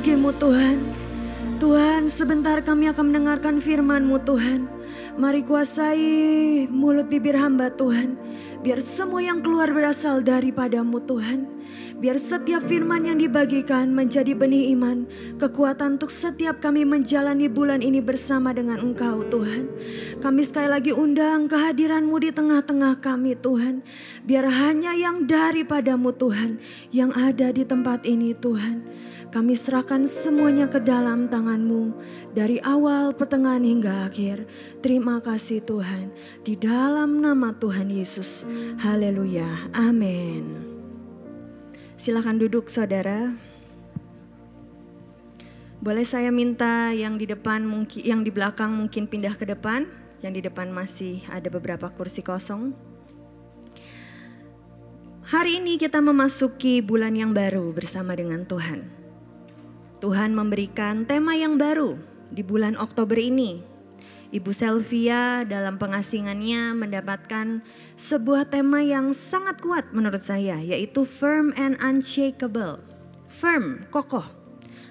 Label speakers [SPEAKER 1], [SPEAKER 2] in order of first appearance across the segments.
[SPEAKER 1] bagimu Tuhan. Tuhan, sebentar kami akan mendengarkan firman-Mu Tuhan. Mari kuasai mulut bibir hamba Tuhan. Biar semua yang keluar berasal daripada-Mu Tuhan. Biar setiap firman yang dibagikan menjadi benih iman, kekuatan untuk setiap kami menjalani bulan ini bersama dengan Engkau Tuhan. Kami sekali lagi undang kehadiran-Mu di tengah-tengah kami Tuhan. Biar hanya yang daripada-Mu Tuhan yang ada di tempat ini Tuhan. Kami serahkan semuanya ke dalam tangan-Mu dari awal, pertengahan hingga akhir. Terima kasih Tuhan, di dalam nama Tuhan Yesus. Haleluya, amin. Silakan duduk saudara. Boleh saya minta yang di depan mungkin, yang di belakang mungkin pindah ke depan. Yang di depan masih ada beberapa kursi kosong. Hari ini kita memasuki bulan yang baru bersama dengan Tuhan. Tuhan memberikan tema yang baru di bulan Oktober ini. Ibu Selvia dalam pengasingannya mendapatkan sebuah tema yang sangat kuat menurut saya, yaitu firm and unshakable. Firm, kokoh.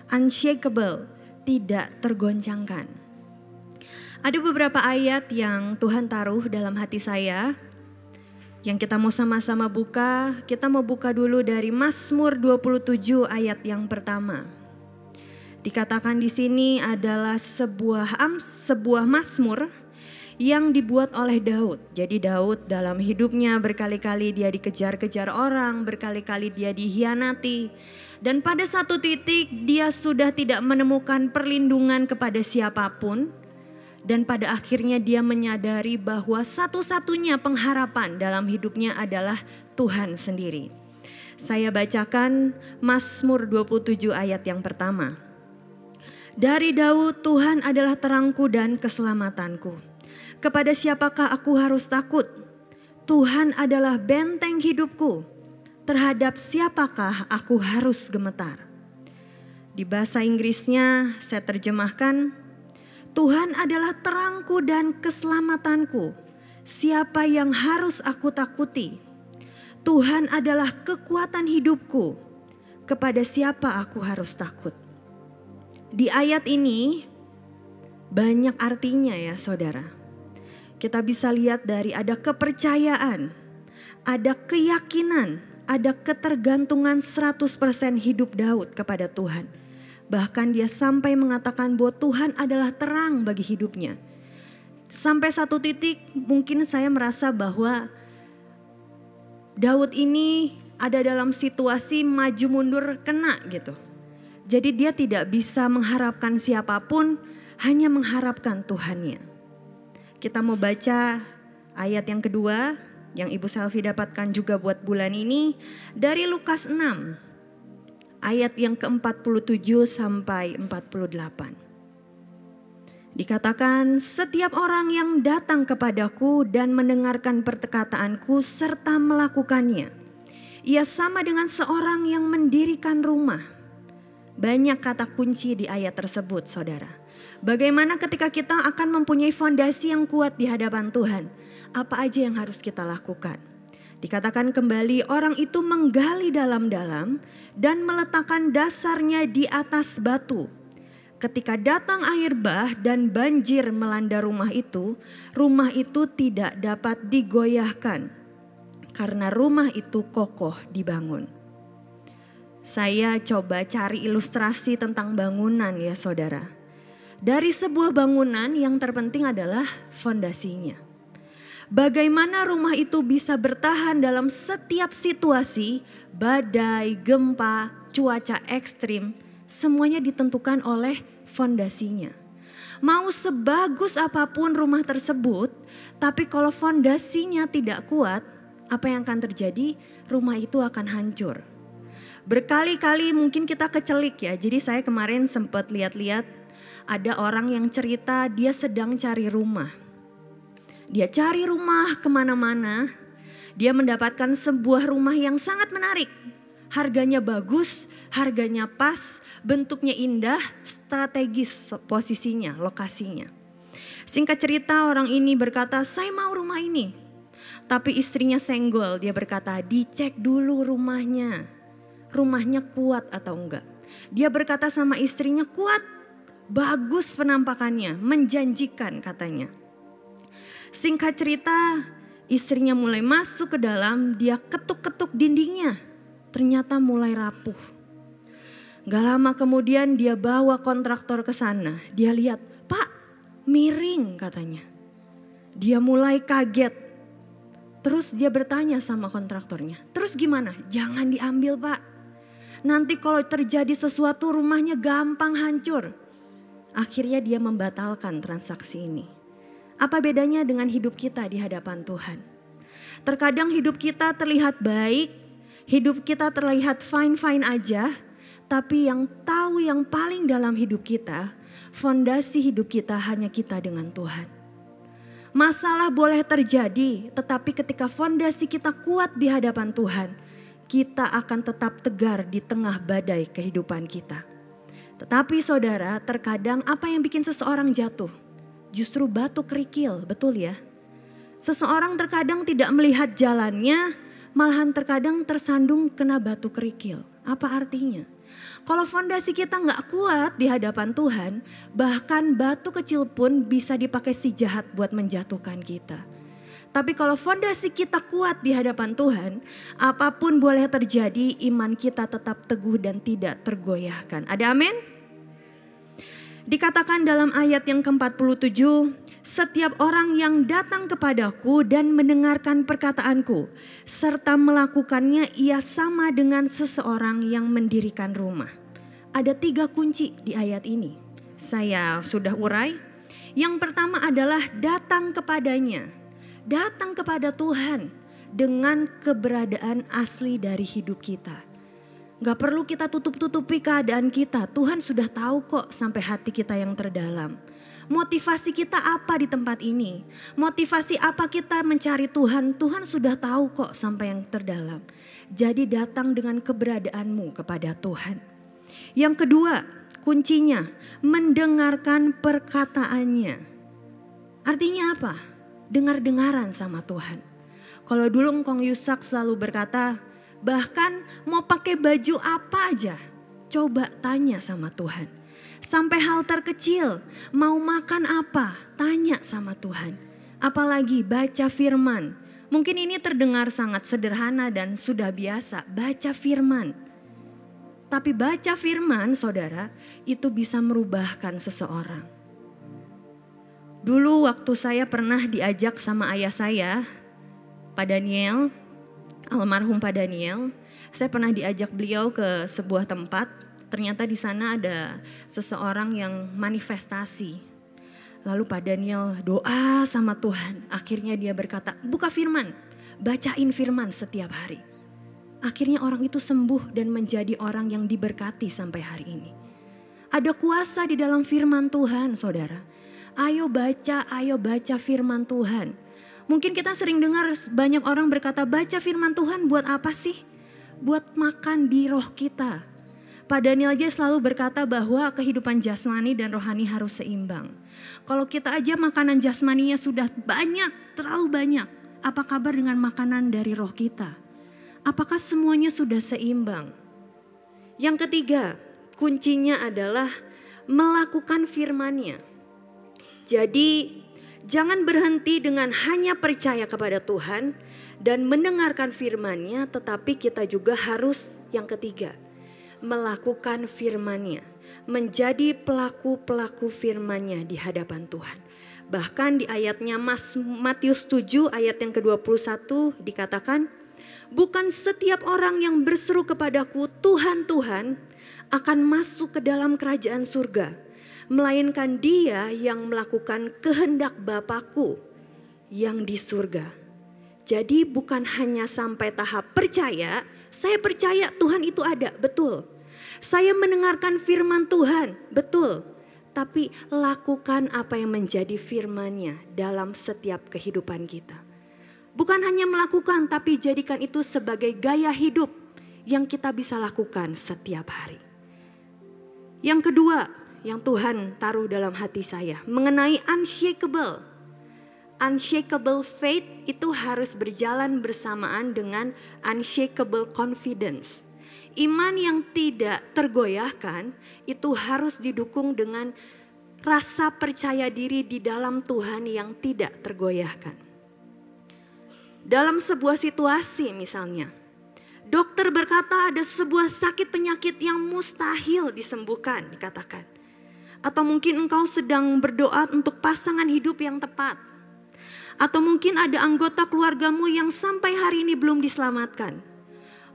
[SPEAKER 1] Unshakable, tidak tergoncangkan. Ada beberapa ayat yang Tuhan taruh dalam hati saya yang kita mau sama-sama buka. Kita mau buka dulu dari Mazmur 27 ayat yang pertama. Dikatakan di sini adalah sebuah mazmur yang dibuat oleh Daud. Jadi Daud dalam hidupnya berkali-kali dia dikejar-kejar orang, berkali-kali dia dihianati. Dan pada satu titik dia sudah tidak menemukan perlindungan kepada siapapun. Dan pada akhirnya dia menyadari bahwa satu-satunya pengharapan dalam hidupnya adalah Tuhan sendiri. Saya bacakan Mazmur 27 ayat yang pertama. Dari Daud, Tuhan adalah terangku dan keselamatanku. Kepada siapakah aku harus takut? Tuhan adalah benteng hidupku. Terhadap siapakah aku harus gemetar? Di bahasa Inggrisnya saya terjemahkan, Tuhan adalah terangku dan keselamatanku. Siapa yang harus aku takuti? Tuhan adalah kekuatan hidupku. Kepada siapa aku harus takut? Di ayat ini banyak artinya ya saudara. Kita bisa lihat dari ada kepercayaan, ada keyakinan, ada ketergantungan 100% hidup Daud kepada Tuhan. Bahkan dia sampai mengatakan bahwa Tuhan adalah terang bagi hidupnya. Sampai satu titik mungkin saya merasa bahwa Daud ini ada dalam situasi maju mundur kena gitu. Jadi dia tidak bisa mengharapkan siapapun, hanya mengharapkan Tuhannya. Kita mau baca ayat yang kedua yang Ibu Selvi dapatkan juga buat bulan ini dari Lukas 6 ayat yang ke-47 sampai 48. Dikatakan, setiap orang yang datang kepadaku dan mendengarkan perkataanku serta melakukannya, ia sama dengan seorang yang mendirikan rumah. Banyak kata kunci di ayat tersebut saudara. Bagaimana ketika kita akan mempunyai fondasi yang kuat di hadapan Tuhan? Apa aja yang harus kita lakukan? Dikatakan kembali, orang itu menggali dalam-dalam dan meletakkan dasarnya di atas batu. Ketika datang air bah dan banjir melanda rumah itu tidak dapat digoyahkan karena rumah itu kokoh dibangun. Saya coba cari ilustrasi tentang bangunan ya saudara. Dari sebuah bangunan yang terpenting adalah fondasinya. Bagaimana rumah itu bisa bertahan dalam setiap situasi, badai, gempa, cuaca ekstrim, semuanya ditentukan oleh fondasinya. Mau sebagus apapun rumah tersebut, tapi kalau fondasinya tidak kuat, apa yang akan terjadi? Rumah itu akan hancur. Berkali-kali mungkin kita kecelik ya. Jadi saya kemarin sempat lihat-lihat ada orang yang cerita dia sedang cari rumah. Dia cari rumah kemana-mana. Dia mendapatkan sebuah rumah yang sangat menarik. Harganya bagus, harganya pas, bentuknya indah, strategis posisinya, lokasinya. Singkat cerita orang ini berkata, saya mau rumah ini. Tapi istrinya senggol, dia berkata, dicek dulu rumahnya. Rumahnya kuat atau enggak. Dia berkata sama istrinya, kuat, bagus penampakannya, menjanjikan katanya. Singkat cerita, istrinya mulai masuk ke dalam, dia ketuk-ketuk dindingnya. Ternyata mulai rapuh. Gak lama kemudian dia bawa kontraktor ke sana. Dia lihat, Pak, miring katanya. Dia mulai kaget. Terus dia bertanya sama kontraktornya, terus gimana? Jangan diambil Pak. Nanti kalau terjadi sesuatu rumahnya gampang hancur. Akhirnya dia membatalkan transaksi ini. Apa bedanya dengan hidup kita di hadapan Tuhan? Terkadang hidup kita terlihat baik, hidup kita terlihat fine-fine aja. Tapi yang tahu yang paling dalam hidup kita, fondasi hidup kita hanya kita dengan Tuhan. Masalah boleh terjadi, tetapi ketika fondasi kita kuat di hadapan Tuhan, kita akan tetap tegar di tengah badai kehidupan kita. Tetapi saudara, terkadang apa yang bikin seseorang jatuh? Justru batu kerikil, betul ya? Seseorang terkadang tidak melihat jalannya, malahan terkadang tersandung kena batu kerikil. Apa artinya? Kalau fondasi kita gak kuat di hadapan Tuhan, bahkan batu kecil pun bisa dipakai si jahat buat menjatuhkan kita. Tapi kalau fondasi kita kuat di hadapan Tuhan, apapun boleh terjadi, iman kita tetap teguh dan tidak tergoyahkan. Ada amin? Dikatakan dalam ayat yang ke-47, setiap orang yang datang kepadaku dan mendengarkan perkataanku, serta melakukannya, ia sama dengan seseorang yang mendirikan rumah. Ada 3 kunci di ayat ini. Saya sudah urai. Yang pertama adalah datang kepadanya. Datang kepada Tuhan dengan keberadaan asli dari hidup kita. Gak perlu kita tutup-tutupi keadaan kita. Tuhan sudah tahu kok sampai hati kita yang terdalam. Motivasi kita apa di tempat ini? Motivasi apa kita mencari Tuhan? Tuhan sudah tahu kok sampai yang terdalam. Jadi datang dengan keberadaanmu kepada Tuhan. Yang kedua, kuncinya mendengarkan perkataannya. Artinya apa? Dengar-dengaran sama Tuhan. Kalau dulu Ngkong Yusak selalu berkata, bahkan mau pakai baju apa aja, coba tanya sama Tuhan. Sampai hal terkecil, mau makan apa, tanya sama Tuhan. Apalagi baca firman. Mungkin ini terdengar sangat sederhana dan sudah biasa, baca firman. Tapi baca firman, saudara, itu bisa merubahkan seseorang. Dulu waktu saya pernah diajak sama ayah saya, Pak Daniel, almarhum Pak Daniel, saya pernah diajak beliau ke sebuah tempat. Ternyata di sana ada seseorang yang manifestasi. Lalu Pak Daniel doa sama Tuhan. Akhirnya dia berkata, buka firman, bacain firman setiap hari. Akhirnya orang itu sembuh dan menjadi orang yang diberkati sampai hari ini. Ada kuasa di dalam firman Tuhan, saudara. Ayo baca firman Tuhan. Mungkin kita sering dengar banyak orang berkata, baca firman Tuhan buat apa sih? Buat makan di roh kita. Pak Daniel aja selalu berkata bahwa kehidupan jasmani dan rohani harus seimbang. Kalau kita aja makanan jasmaninya sudah banyak, terlalu banyak. Apa kabar dengan makanan dari roh kita? Apakah semuanya sudah seimbang? Yang ketiga, kuncinya adalah melakukan firman-Nya. Jadi jangan berhenti dengan hanya percaya kepada Tuhan dan mendengarkan firman-Nya, tetapi kita juga harus yang ketiga, melakukan firman-Nya. Menjadi pelaku-pelaku firman-Nya di hadapan Tuhan. Bahkan di ayatnya Matius 7 ayat yang ke-21 dikatakan, bukan setiap orang yang berseru kepadaku Tuhan, Tuhan akan masuk ke dalam kerajaan surga. Melainkan dia yang melakukan kehendak Bapa-Ku yang di surga. Jadi bukan hanya sampai tahap percaya, saya percaya Tuhan itu ada, betul. Saya mendengarkan firman Tuhan, betul. Tapi lakukan apa yang menjadi firman-Nya dalam setiap kehidupan kita. Bukan hanya melakukan, tapi jadikan itu sebagai gaya hidup yang kita bisa lakukan setiap hari. Yang kedua, yang Tuhan taruh dalam hati saya, mengenai unshakable. Unshakable faith itu harus berjalan bersamaan dengan unshakable confidence. Iman yang tidak tergoyahkan itu harus didukung dengan rasa percaya diri di dalam Tuhan yang tidak tergoyahkan. Dalam sebuah situasi misalnya, dokter berkata ada sebuah sakit penyakit yang mustahil disembuhkan, dikatakan. Atau mungkin engkau sedang berdoa untuk pasangan hidup yang tepat. Atau mungkin ada anggota keluargamu yang sampai hari ini belum diselamatkan.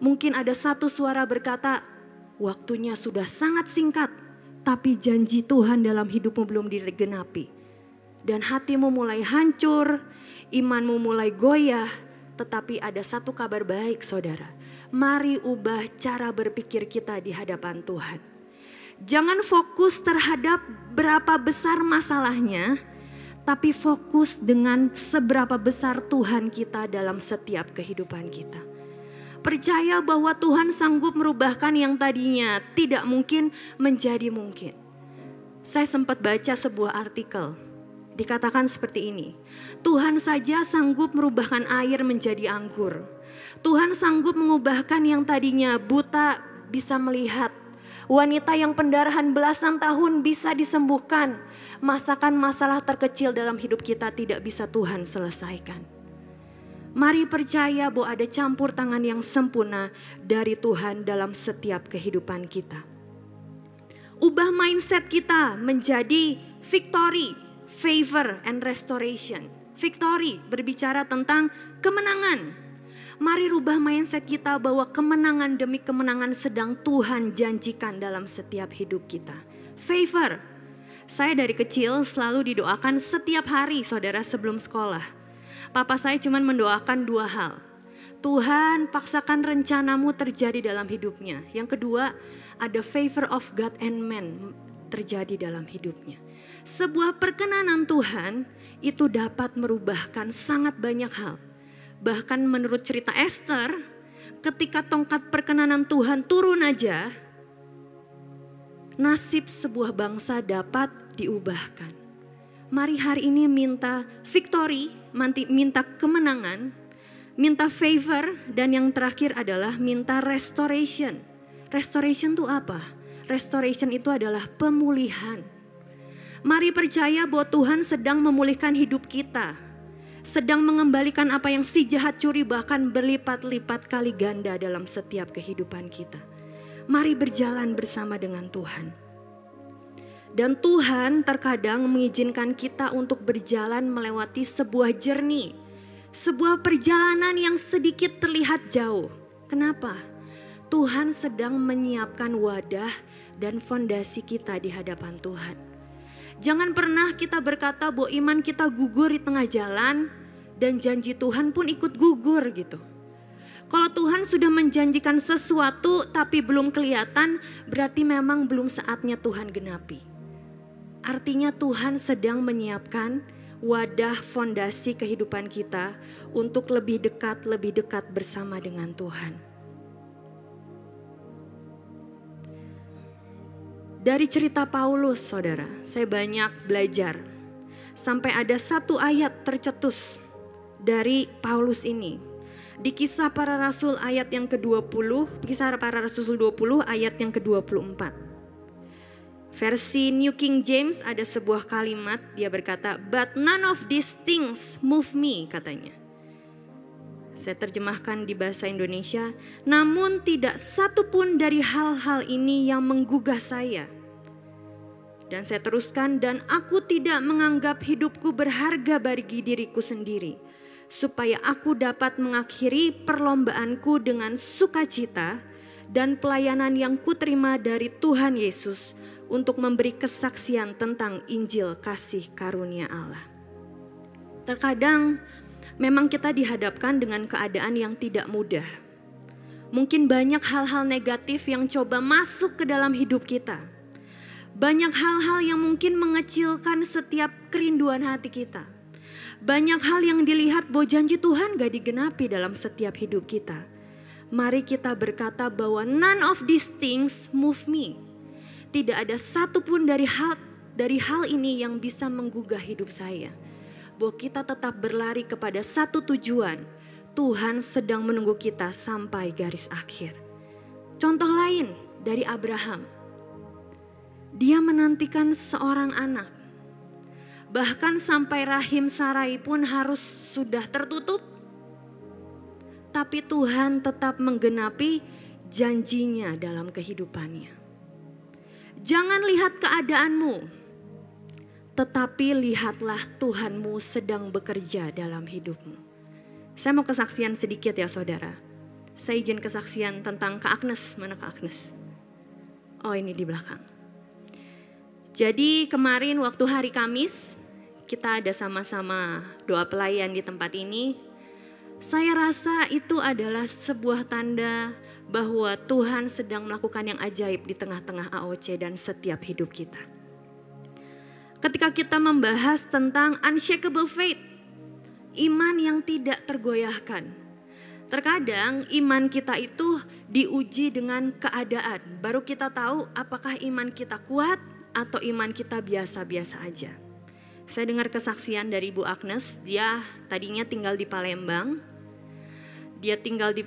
[SPEAKER 1] Mungkin ada satu suara berkata, waktunya sudah sangat singkat, tapi janji Tuhan dalam hidupmu belum digenapi. Dan hatimu mulai hancur, imanmu mulai goyah, tetapi ada satu kabar baik saudara. Mari ubah cara berpikir kita di hadapan Tuhan. Jangan fokus terhadap berapa besar masalahnya, tapi fokus dengan seberapa besar Tuhan kita dalam setiap kehidupan kita. Percaya bahwa Tuhan sanggup merubahkan yang tadinya tidak mungkin menjadi mungkin. Saya sempat baca sebuah artikel, dikatakan seperti ini. Tuhan saja sanggup merubahkan air menjadi anggur. Tuhan sanggup mengubahkan yang tadinya buta bisa melihat. Wanita yang pendarahan belasan tahun bisa disembuhkan. Masakan masalah terkecil dalam hidup kita tidak bisa Tuhan selesaikan. Mari percaya bahwa ada campur tangan yang sempurna dari Tuhan dalam setiap kehidupan kita. Ubah mindset kita menjadi victory, favor, and restoration. Victory berbicara tentang kemenangan. Mari rubah mindset kita bahwa kemenangan demi kemenangan sedang Tuhan janjikan dalam setiap hidup kita. Favor, saya dari kecil selalu didoakan setiap hari saudara sebelum sekolah. Papa saya cuma mendoakan dua hal. Tuhan paksakan rencanamu terjadi dalam hidupnya. Yang kedua, ada favor of God and man terjadi dalam hidupnya. Sebuah perkenanan Tuhan itu dapat merubahkan sangat banyak hal. Bahkan menurut cerita Esther, ketika tongkat perkenanan Tuhan turun aja, nasib sebuah bangsa dapat diubahkan. Mari hari ini minta victory, minta kemenangan, minta favor, dan yang terakhir adalah minta restoration. Restoration itu apa? Restoration itu adalah pemulihan. Mari percaya bahwa Tuhan sedang memulihkan hidup kita. Sedang mengembalikan apa yang si jahat curi bahkan berlipat-lipat kali ganda dalam setiap kehidupan kita. Mari berjalan bersama dengan Tuhan. Dan Tuhan terkadang mengizinkan kita untuk berjalan melewati sebuah journey. Sebuah perjalanan yang sedikit terlihat jauh. Kenapa? Tuhan sedang menyiapkan wadah dan fondasi kita di hadapan Tuhan. Jangan pernah kita berkata bahwa iman kita gugur di tengah jalan dan janji Tuhan pun ikut gugur gitu. Kalau Tuhan sudah menjanjikan sesuatu tapi belum kelihatan, berarti memang belum saatnya Tuhan genapi. Artinya Tuhan sedang menyiapkan wadah fondasi kehidupan kita untuk lebih dekat bersama dengan Tuhan. Dari cerita Paulus, saudara, saya banyak belajar. Sampai ada satu ayat tercetus dari Paulus ini. Di Kisah Para Rasul ayat yang ke-20, Kisah Para Rasul 20 ayat yang ke-24. Versi New King James ada sebuah kalimat, dia berkata, "But none of these things move me," katanya. Saya terjemahkan di bahasa Indonesia, namun tidak satu pun dari hal-hal ini yang menggugah saya. Dan saya teruskan, dan aku tidak menganggap hidupku berharga bagi diriku sendiri, supaya aku dapat mengakhiri perlombaanku dengan sukacita dan pelayanan yang kuterima dari Tuhan Yesus untuk memberi kesaksian tentang Injil kasih karunia Allah. Terkadang memang kita dihadapkan dengan keadaan yang tidak mudah. Mungkin banyak hal-hal negatif yang coba masuk ke dalam hidup kita. Banyak hal-hal yang mungkin mengecilkan setiap kerinduan hati kita. Banyak hal yang dilihat bahwa janji Tuhan gak digenapi dalam setiap hidup kita. Mari kita berkata bahwa none of these things move me. Tidak ada satupun dari hal ini yang bisa menggugah hidup saya. Bahwa kita tetap berlari kepada satu tujuan. Tuhan sedang menunggu kita sampai garis akhir. Contoh lain dari Abraham. Dia menantikan seorang anak. Bahkan sampai rahim Sarai pun harus sudah tertutup. Tapi Tuhan tetap menggenapi janjinya dalam kehidupannya. Jangan lihat keadaanmu, tetapi lihatlah Tuhanmu sedang bekerja dalam hidupmu. Saya mau kesaksian sedikit ya saudara. Saya izin kesaksian tentang Kak Agnes. Mana Kak Agnes? Oh, ini di belakang. Jadi kemarin waktu hari Kamis, kita ada sama-sama doa pelayan di tempat ini. Saya rasa itu adalah sebuah tanda bahwa Tuhan sedang melakukan yang ajaib di tengah-tengah AOC dan setiap hidup kita. Ketika kita membahas tentang unshakable faith, iman yang tidak tergoyahkan. Terkadang iman kita itu diuji dengan keadaan. Baru kita tahu apakah iman kita kuat atau iman kita biasa-biasa aja. Saya dengar kesaksian dari Ibu Agnes, dia tadinya tinggal di Palembang. Dia tinggal di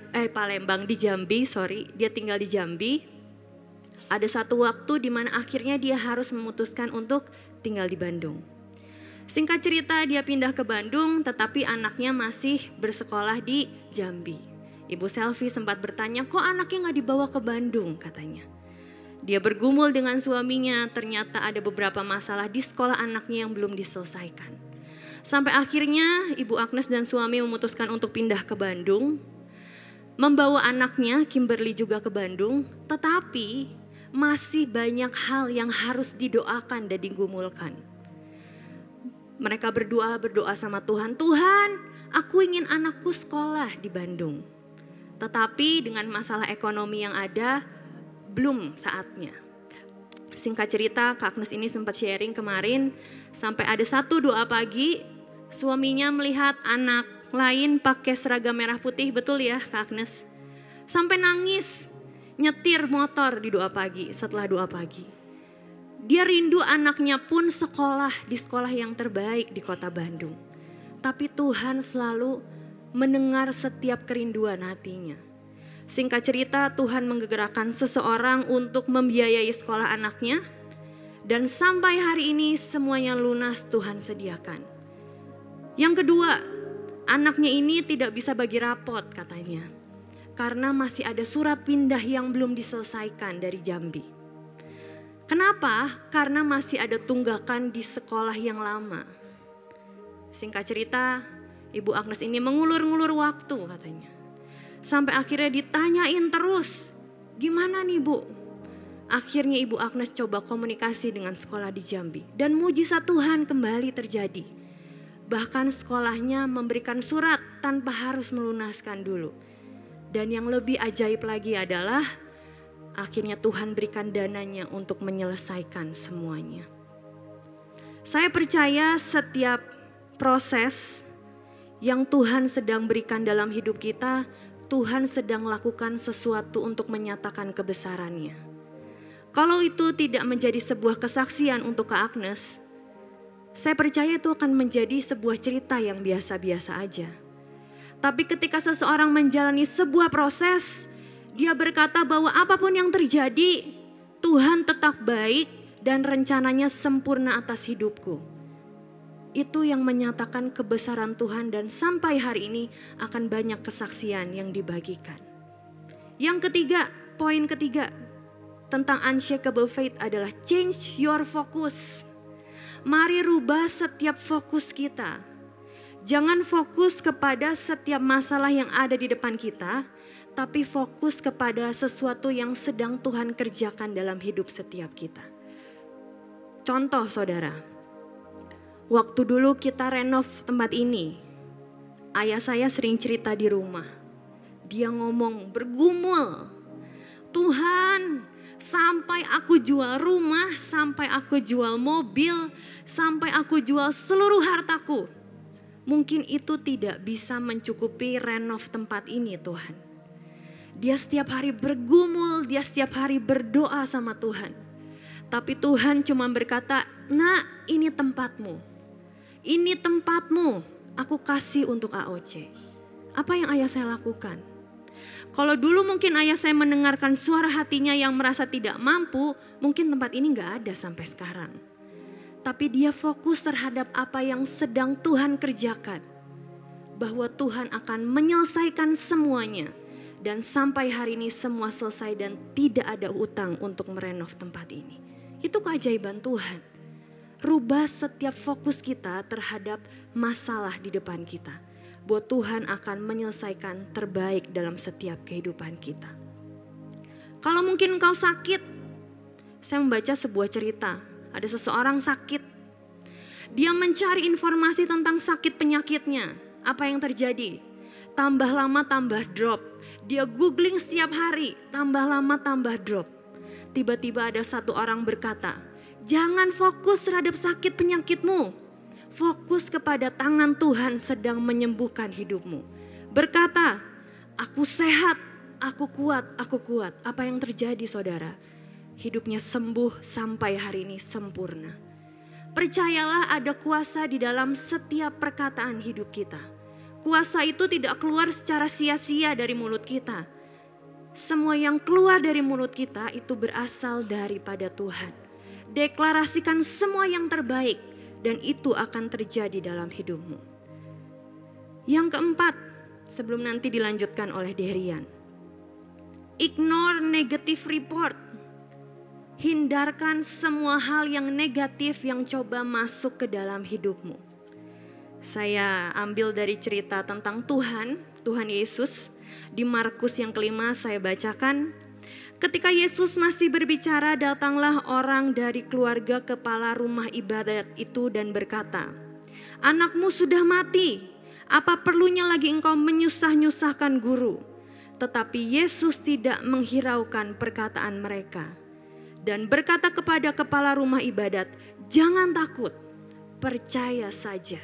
[SPEAKER 1] Jambi. Dia tinggal di Jambi. Ada satu waktu di mana akhirnya dia harus memutuskan untuk tinggal di Bandung. Singkat cerita dia pindah ke Bandung, tetapi anaknya masih bersekolah di Jambi. Ibu Selvi sempat bertanya, kok anaknya gak dibawa ke Bandung katanya. Dia bergumul dengan suaminya, ternyata ada beberapa masalah di sekolah anaknya yang belum diselesaikan. Sampai akhirnya Ibu Agnes dan suami memutuskan untuk pindah ke Bandung. Membawa anaknya, Kimberly juga ke Bandung, tetapi masih banyak hal yang harus didoakan dan digumulkan. Mereka berdoa sama Tuhan, Tuhan aku ingin anakku sekolah di Bandung. Tetapi dengan masalah ekonomi yang ada, belum saatnya. Singkat cerita, Kak Agnes ini sempat sharing kemarin, sampai ada satu doa pagi, suaminya melihat anak lain pakai seragam merah putih, betul ya Kak Agnes? Sampai nangis, nyetir motor di doa pagi, setelah doa pagi. Dia rindu anaknya pun sekolah di sekolah yang terbaik di kota Bandung. Tapi Tuhan selalu mendengar setiap kerinduan hatinya. Singkat cerita, Tuhan menggerakkan seseorang untuk membiayai sekolah anaknya. Dan sampai hari ini semuanya lunas Tuhan sediakan. Yang kedua, anaknya ini tidak bisa bagi rapot katanya. Karena masih ada surat pindah yang belum diselesaikan dari Jambi. Kenapa? Karena masih ada tunggakan di sekolah yang lama. Singkat cerita, Ibu Agnes ini mengulur-ngulur waktu katanya. Sampai akhirnya ditanyain terus, gimana nih Bu? Akhirnya Ibu Agnes coba komunikasi dengan sekolah di Jambi. Dan mujizat Tuhan kembali terjadi. Bahkan sekolahnya memberikan surat tanpa harus melunaskan dulu. Dan yang lebih ajaib lagi adalah akhirnya Tuhan berikan dananya untuk menyelesaikan semuanya. Saya percaya setiap proses yang Tuhan sedang berikan dalam hidup kita, Tuhan sedang lakukan sesuatu untuk menyatakan kebesarannya. Kalau itu tidak menjadi sebuah kesaksian untuk Kak Agnes, saya percaya itu akan menjadi sebuah cerita yang biasa-biasa aja. Tapi ketika seseorang menjalani sebuah proses, dia berkata bahwa apapun yang terjadi, Tuhan tetap baik dan rencananya sempurna atas hidupku. Itu yang menyatakan kebesaran Tuhan dan sampai hari ini akan banyak kesaksian yang dibagikan. Yang ketiga, poin ketiga tentang unshakable faith adalah change your focus. Mari rubah setiap fokus kita. Jangan fokus kepada setiap masalah yang ada di depan kita, tapi fokus kepada sesuatu yang sedang Tuhan kerjakan dalam hidup setiap kita. Contoh saudara. Waktu dulu kita renov tempat ini, ayah saya sering cerita di rumah. Dia ngomong bergumul, Tuhan sampai aku jual rumah, sampai aku jual mobil, sampai aku jual seluruh hartaku. Mungkin itu tidak bisa mencukupi renov tempat ini Tuhan. Dia setiap hari bergumul, dia setiap hari berdoa sama Tuhan. Tapi Tuhan cuma berkata, nak ini tempatmu. Ini tempatmu, aku kasih untuk AOC. Apa yang ayah saya lakukan? Kalau dulu mungkin ayah saya mendengarkan suara hatinya yang merasa tidak mampu, mungkin tempat ini gak ada sampai sekarang. Tapi dia fokus terhadap apa yang sedang Tuhan kerjakan. Bahwa Tuhan akan menyelesaikan semuanya. Dan sampai hari ini semua selesai dan tidak ada utang untuk merenov tempat ini. Itu keajaiban Tuhan. Rubah setiap fokus kita terhadap masalah di depan kita. Bahwa Tuhan akan menyelesaikan terbaik dalam setiap kehidupan kita. Kalau mungkin engkau sakit, saya membaca sebuah cerita. Ada seseorang sakit. Dia mencari informasi tentang sakit penyakitnya. Apa yang terjadi? Tambah lama tambah drop. Dia googling setiap hari, tambah lama tambah drop. Tiba-tiba ada satu orang berkata, jangan fokus terhadap sakit penyakitmu. Fokus kepada tangan Tuhan sedang menyembuhkan hidupmu. Berkata, aku sehat, aku kuat, aku kuat. Apa yang terjadi saudara? Hidupnya sembuh sampai hari ini sempurna. Percayalah ada kuasa di dalam setiap perkataan hidup kita. Kuasa itu tidak keluar secara sia-sia dari mulut kita. Semua yang keluar dari mulut kita itu berasal daripada Tuhan. Deklarasikan semua yang terbaik dan itu akan terjadi dalam hidupmu. Yang keempat, sebelum nanti dilanjutkan oleh Derian. Ignore negative report. Hindarkan semua hal yang negatif yang coba masuk ke dalam hidupmu. Saya ambil dari cerita tentang Tuhan Yesus. Di Markus yang kelima saya bacakan. Ketika Yesus masih berbicara, datanglah orang dari keluarga kepala rumah ibadat itu dan berkata, anakmu sudah mati, apa perlunya lagi engkau menyusah-nyusahkan guru? Tetapi Yesus tidak menghiraukan perkataan mereka. Dan berkata kepada kepala rumah ibadat, jangan takut, percaya saja.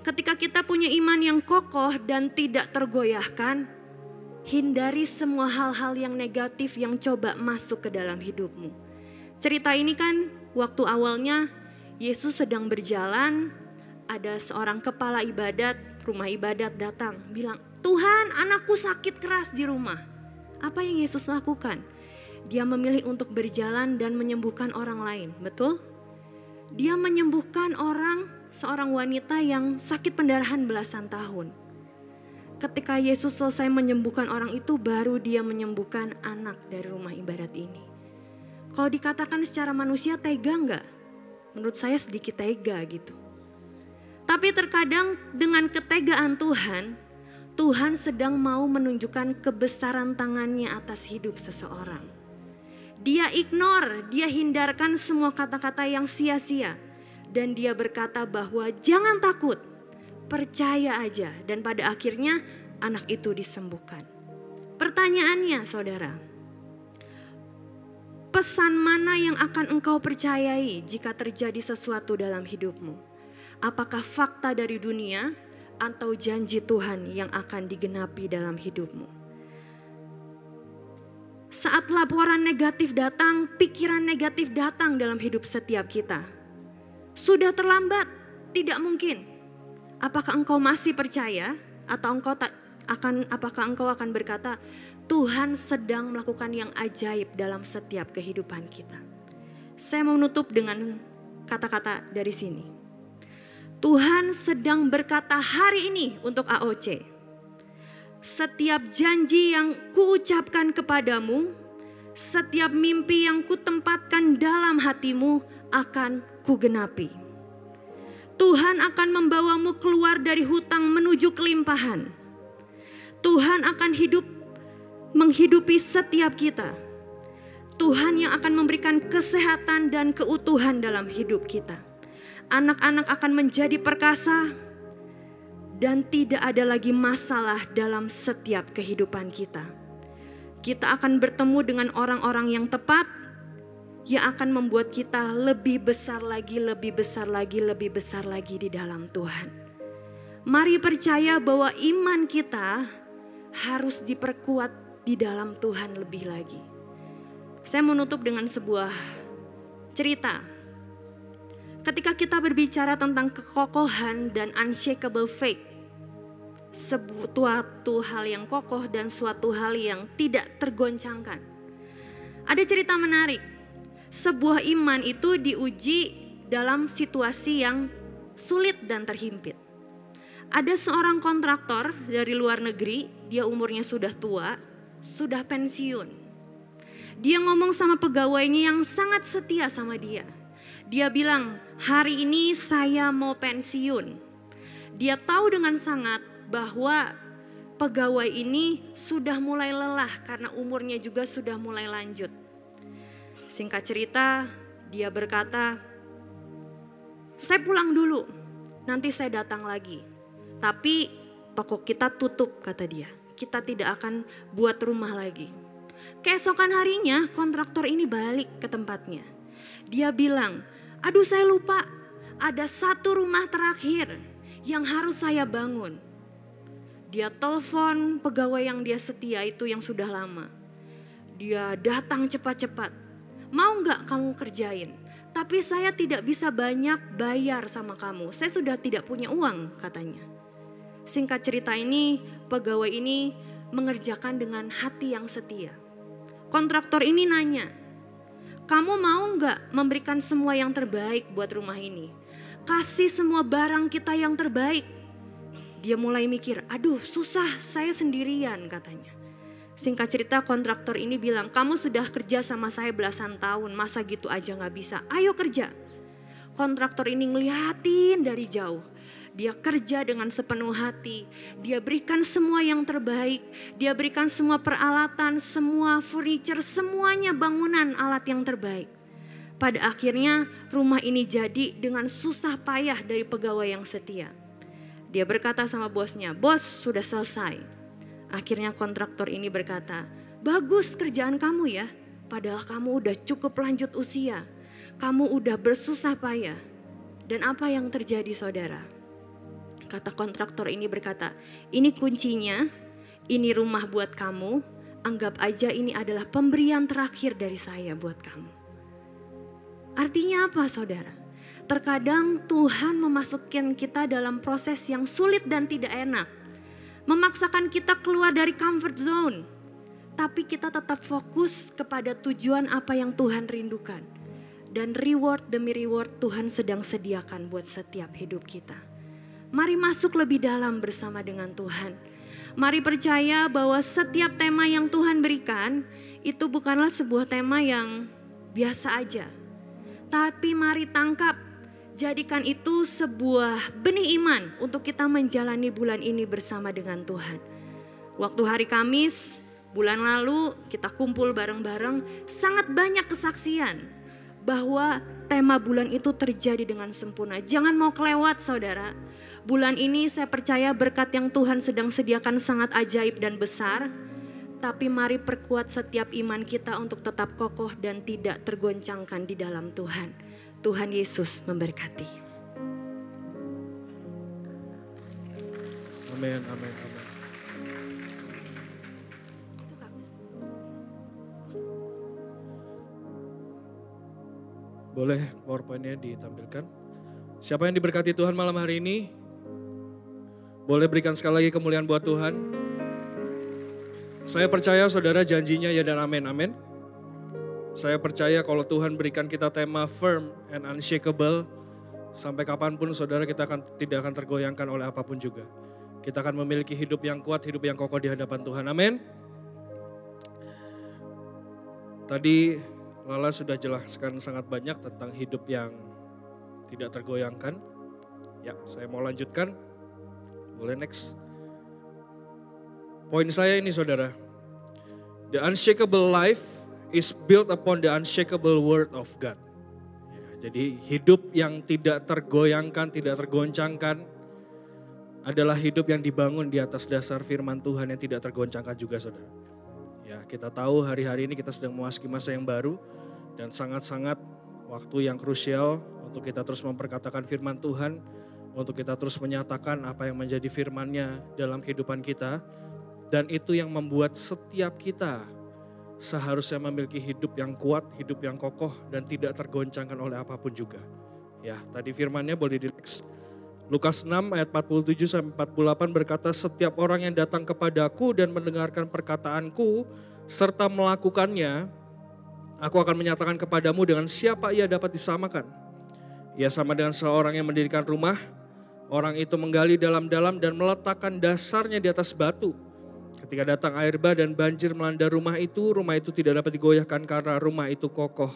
[SPEAKER 1] Ketika kita punya iman yang kokoh dan tidak tergoyahkan, hindari semua hal-hal yang negatif yang coba masuk ke dalam hidupmu. Cerita ini kan waktu awalnya Yesus sedang berjalan, ada seorang kepala ibadat, rumah ibadat datang, bilang, Tuhan, anakku sakit keras di rumah. Apa yang Yesus lakukan? Dia memilih untuk berjalan dan menyembuhkan orang lain, betul? Dia menyembuhkan seorang wanita yang sakit pendarahan belasan tahun. Ketika Yesus selesai menyembuhkan orang itu, baru dia menyembuhkan anak dari rumah ibadat ini. Kalau dikatakan secara manusia tega enggak? Menurut saya sedikit tega gitu. Tapi terkadang dengan ketegaan Tuhan, Tuhan sedang mau menunjukkan kebesaran tangannya atas hidup seseorang. Dia ignore, dia hindarkan semua kata-kata yang sia-sia. Dan dia berkata bahwa jangan takut, percaya aja. Dan pada akhirnya anak itu disembuhkan. Pertanyaannya saudara, pesan mana yang akan engkau percayai jika terjadi sesuatu dalam hidupmu? Apakah fakta dari dunia atau janji Tuhan yang akan digenapi dalam hidupmu? Saat laporan negatif datang, pikiran negatif datang dalam hidup setiap kita. Sudah terlambat, tidak mungkin. Apakah engkau masih percaya atau apakah engkau akan berkata, Tuhan sedang melakukan yang ajaib dalam setiap kehidupan kita. Saya mau menutup dengan kata-kata dari sini. Tuhan sedang berkata hari ini untuk AOC. Setiap janji yang kuucapkan kepadamu, setiap mimpi yang kutempatkan dalam hatimu akan kugenapi. Tuhan akan membawamu keluar dari hutang menuju kelimpahan. Tuhan akan menghidupi setiap kita. Tuhan yang akan memberikan kesehatan dan keutuhan dalam hidup kita. Anak-anak akan menjadi perkasa dan tidak ada lagi masalah dalam setiap kehidupan kita. Kita akan bertemu dengan orang-orang yang tepat yang akan membuat kita lebih besar lagi, lebih besar lagi, lebih besar lagi di dalam Tuhan. Mari percaya bahwa iman kita harus diperkuat di dalam Tuhan lebih lagi. Saya menutup dengan sebuah cerita. Ketika kita berbicara tentang kekokohan dan unshakable faith, suatu hal yang kokoh dan suatu hal yang tidak tergoncangkan. Ada cerita menarik. Sebuah iman itu diuji dalam situasi yang sulit dan terhimpit. Ada seorang kontraktor dari luar negeri, dia umurnya sudah tua, sudah pensiun. Dia ngomong sama pegawainya yang sangat setia sama dia. Dia bilang, hari ini saya mau pensiun. Dia tahu dengan sangat bahwa pegawai ini sudah mulai lelah karena umurnya juga sudah mulai lanjut. Singkat cerita, dia berkata, saya pulang dulu, nanti saya datang lagi. Tapi toko kita tutup, kata dia. Kita tidak akan buat rumah lagi. Keesokan harinya kontraktor ini balik ke tempatnya. Dia bilang, aduh saya lupa, ada satu rumah terakhir yang harus saya bangun. Dia telepon pegawai yang dia setia itu yang sudah lama. Dia datang cepat-cepat. Mau gak kamu kerjain? Tapi saya tidak bisa banyak bayar sama kamu. Saya sudah tidak punya uang, katanya. Singkat cerita ini, pegawai ini mengerjakan dengan hati yang setia. Kontraktor ini nanya, kamu mau gak memberikan semua yang terbaik buat rumah ini? Kasih semua barang kita yang terbaik. Dia mulai mikir, aduh susah, saya sendirian, katanya. Singkat cerita kontraktor ini bilang, kamu sudah kerja sama saya belasan tahun, masa gitu aja gak bisa, ayo kerja. Kontraktor ini ngeliatin dari jauh. Dia kerja dengan sepenuh hati, dia berikan semua yang terbaik, dia berikan semua peralatan, semua furniture, semuanya bangunan alat yang terbaik. Pada akhirnya rumah ini jadi dengan susah payah dari pegawai yang setia. Dia berkata sama bosnya, bos sudah selesai. Akhirnya kontraktor ini berkata, bagus kerjaan kamu ya, padahal kamu udah cukup lanjut usia. Kamu udah bersusah payah. Dan apa yang terjadi saudara? Kata kontraktor ini berkata, ini kuncinya, ini rumah buat kamu, anggap aja ini adalah pemberian terakhir dari saya buat kamu. Artinya apa saudara? Terkadang Tuhan memasukkan kita dalam proses yang sulit dan tidak enak. Memaksakan kita keluar dari comfort zone. Tapi kita tetap fokus kepada tujuan apa yang Tuhan rindukan. Dan reward demi reward Tuhan sedang sediakan buat setiap hidup kita. Mari masuk lebih dalam bersama dengan Tuhan. Mari percaya bahwa setiap tema yang Tuhan berikan itu bukanlah sebuah tema yang biasa aja. Tapi mari tangkap. Jadikan itu sebuah benih iman untuk kita menjalani bulan ini bersama dengan Tuhan. Waktu hari Kamis, bulan lalu kita kumpul bareng-bareng, sangat banyak kesaksian bahwa tema bulan itu terjadi dengan sempurna. Jangan mau kelewat saudara. Bulan ini saya percaya berkat yang Tuhan sedang sediakan sangat ajaib dan besar. Tapi mari perkuat setiap iman kita untuk tetap kokoh dan tidak tergoncangkan di dalam Tuhan. Tuhan Yesus memberkati.
[SPEAKER 2] Amin, amin, amin. Boleh PowerPoint-nya ditampilkan. Siapa yang diberkati Tuhan malam hari ini? Boleh berikan sekali lagi kemuliaan buat Tuhan. Saya percaya saudara janjinya ya dan amin, amin. Saya percaya kalau Tuhan berikan kita tema firm and unshakable, sampai kapanpun saudara kita tidak akan tergoyangkan oleh apapun juga. Kita akan memiliki hidup yang kuat, hidup yang kokoh di hadapan Tuhan. Amin. Tadi Lala sudah jelaskan sangat banyak tentang hidup yang tidak tergoyangkan. Ya, saya mau lanjutkan. Boleh next. Poin saya ini saudara. The unshakable life is built upon the unshakable word of God. Ya, jadi hidup yang tidak tergoyangkan, tidak tergoncangkan adalah hidup yang dibangun di atas dasar firman Tuhan yang tidak tergoncangkan juga saudara. Ya, kita tahu hari-hari ini kita sedang memasuki masa yang baru dan sangat-sangat waktu yang krusial untuk kita terus memperkatakan firman Tuhan, untuk kita terus menyatakan apa yang menjadi firman-Nya dalam kehidupan kita. Dan itu yang membuat setiap kita seharusnya memiliki hidup yang kuat, hidup yang kokoh dan tidak tergoncangkan oleh apapun juga. Ya, tadi firman-Nya boleh di next. Lukas 6 ayat 47 sampai 48 berkata, setiap orang yang datang kepadaku dan mendengarkan perkataanku serta melakukannya, aku akan menyatakan kepadamu dengan siapa ia dapat disamakan. Ia sama dengan seorang yang mendirikan rumah, orang itu menggali dalam-dalam dan meletakkan dasarnya di atas batu. Ketika datang air bah dan banjir melanda rumah itu tidak dapat digoyahkan karena rumah itu kokoh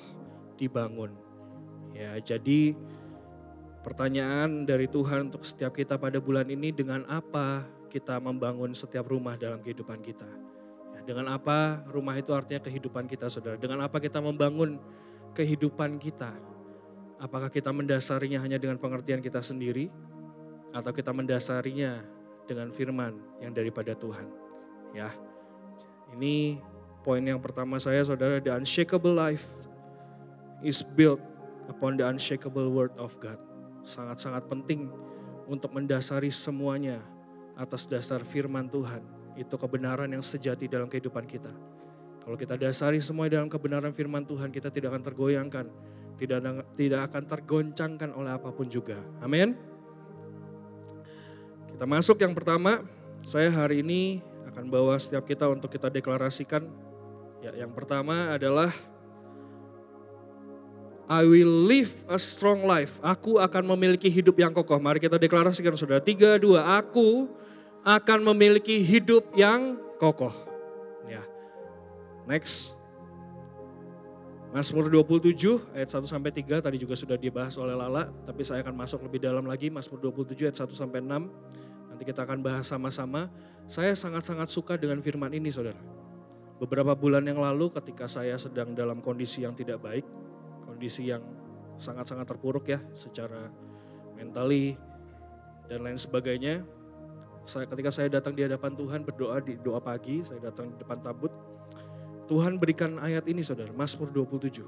[SPEAKER 2] dibangun. Ya, jadi pertanyaan dari Tuhan untuk setiap kita pada bulan ini, dengan apa kita membangun setiap rumah dalam kehidupan kita? Ya, dengan apa rumah itu artinya kehidupan kita, saudara? Dengan apa kita membangun kehidupan kita? Apakah kita mendasarinya hanya dengan pengertian kita sendiri? Atau kita mendasarinya dengan firman yang daripada Tuhan? Ya, ini poin yang pertama saya, saudara. The unshakable life is built upon the unshakable word of God. Sangat-sangat penting untuk mendasari semuanya atas dasar firman Tuhan. Itu kebenaran yang sejati dalam kehidupan kita. Kalau kita dasari semua dalam kebenaran firman Tuhan, kita tidak akan tergoyangkan, tidak akan tergoncangkan oleh apapun juga. Amin. Kita masuk yang pertama. Saya hari ini akan bawa setiap kita untuk kita deklarasikan. Ya, yang pertama adalah I will live a strong life. Aku akan memiliki hidup yang kokoh. Mari kita deklarasikan, saudara. 3, 2, aku akan memiliki hidup yang kokoh. Ya. Next. Mazmur 27 ayat 1-3 tadi juga sudah dibahas oleh Lala. Tapi saya akan masuk lebih dalam lagi. Mazmur 27 ayat 1-6. Nanti kita akan bahas sama-sama. Saya sangat-sangat suka dengan firman ini, saudara. Beberapa bulan yang lalu ketika saya sedang dalam kondisi yang tidak baik, kondisi yang sangat-sangat terpuruk ya, secara mentally dan lain sebagainya. Ketika saya datang di hadapan Tuhan berdoa di doa pagi, saya datang di depan tabut. Tuhan berikan ayat ini, saudara, Mazmur 27.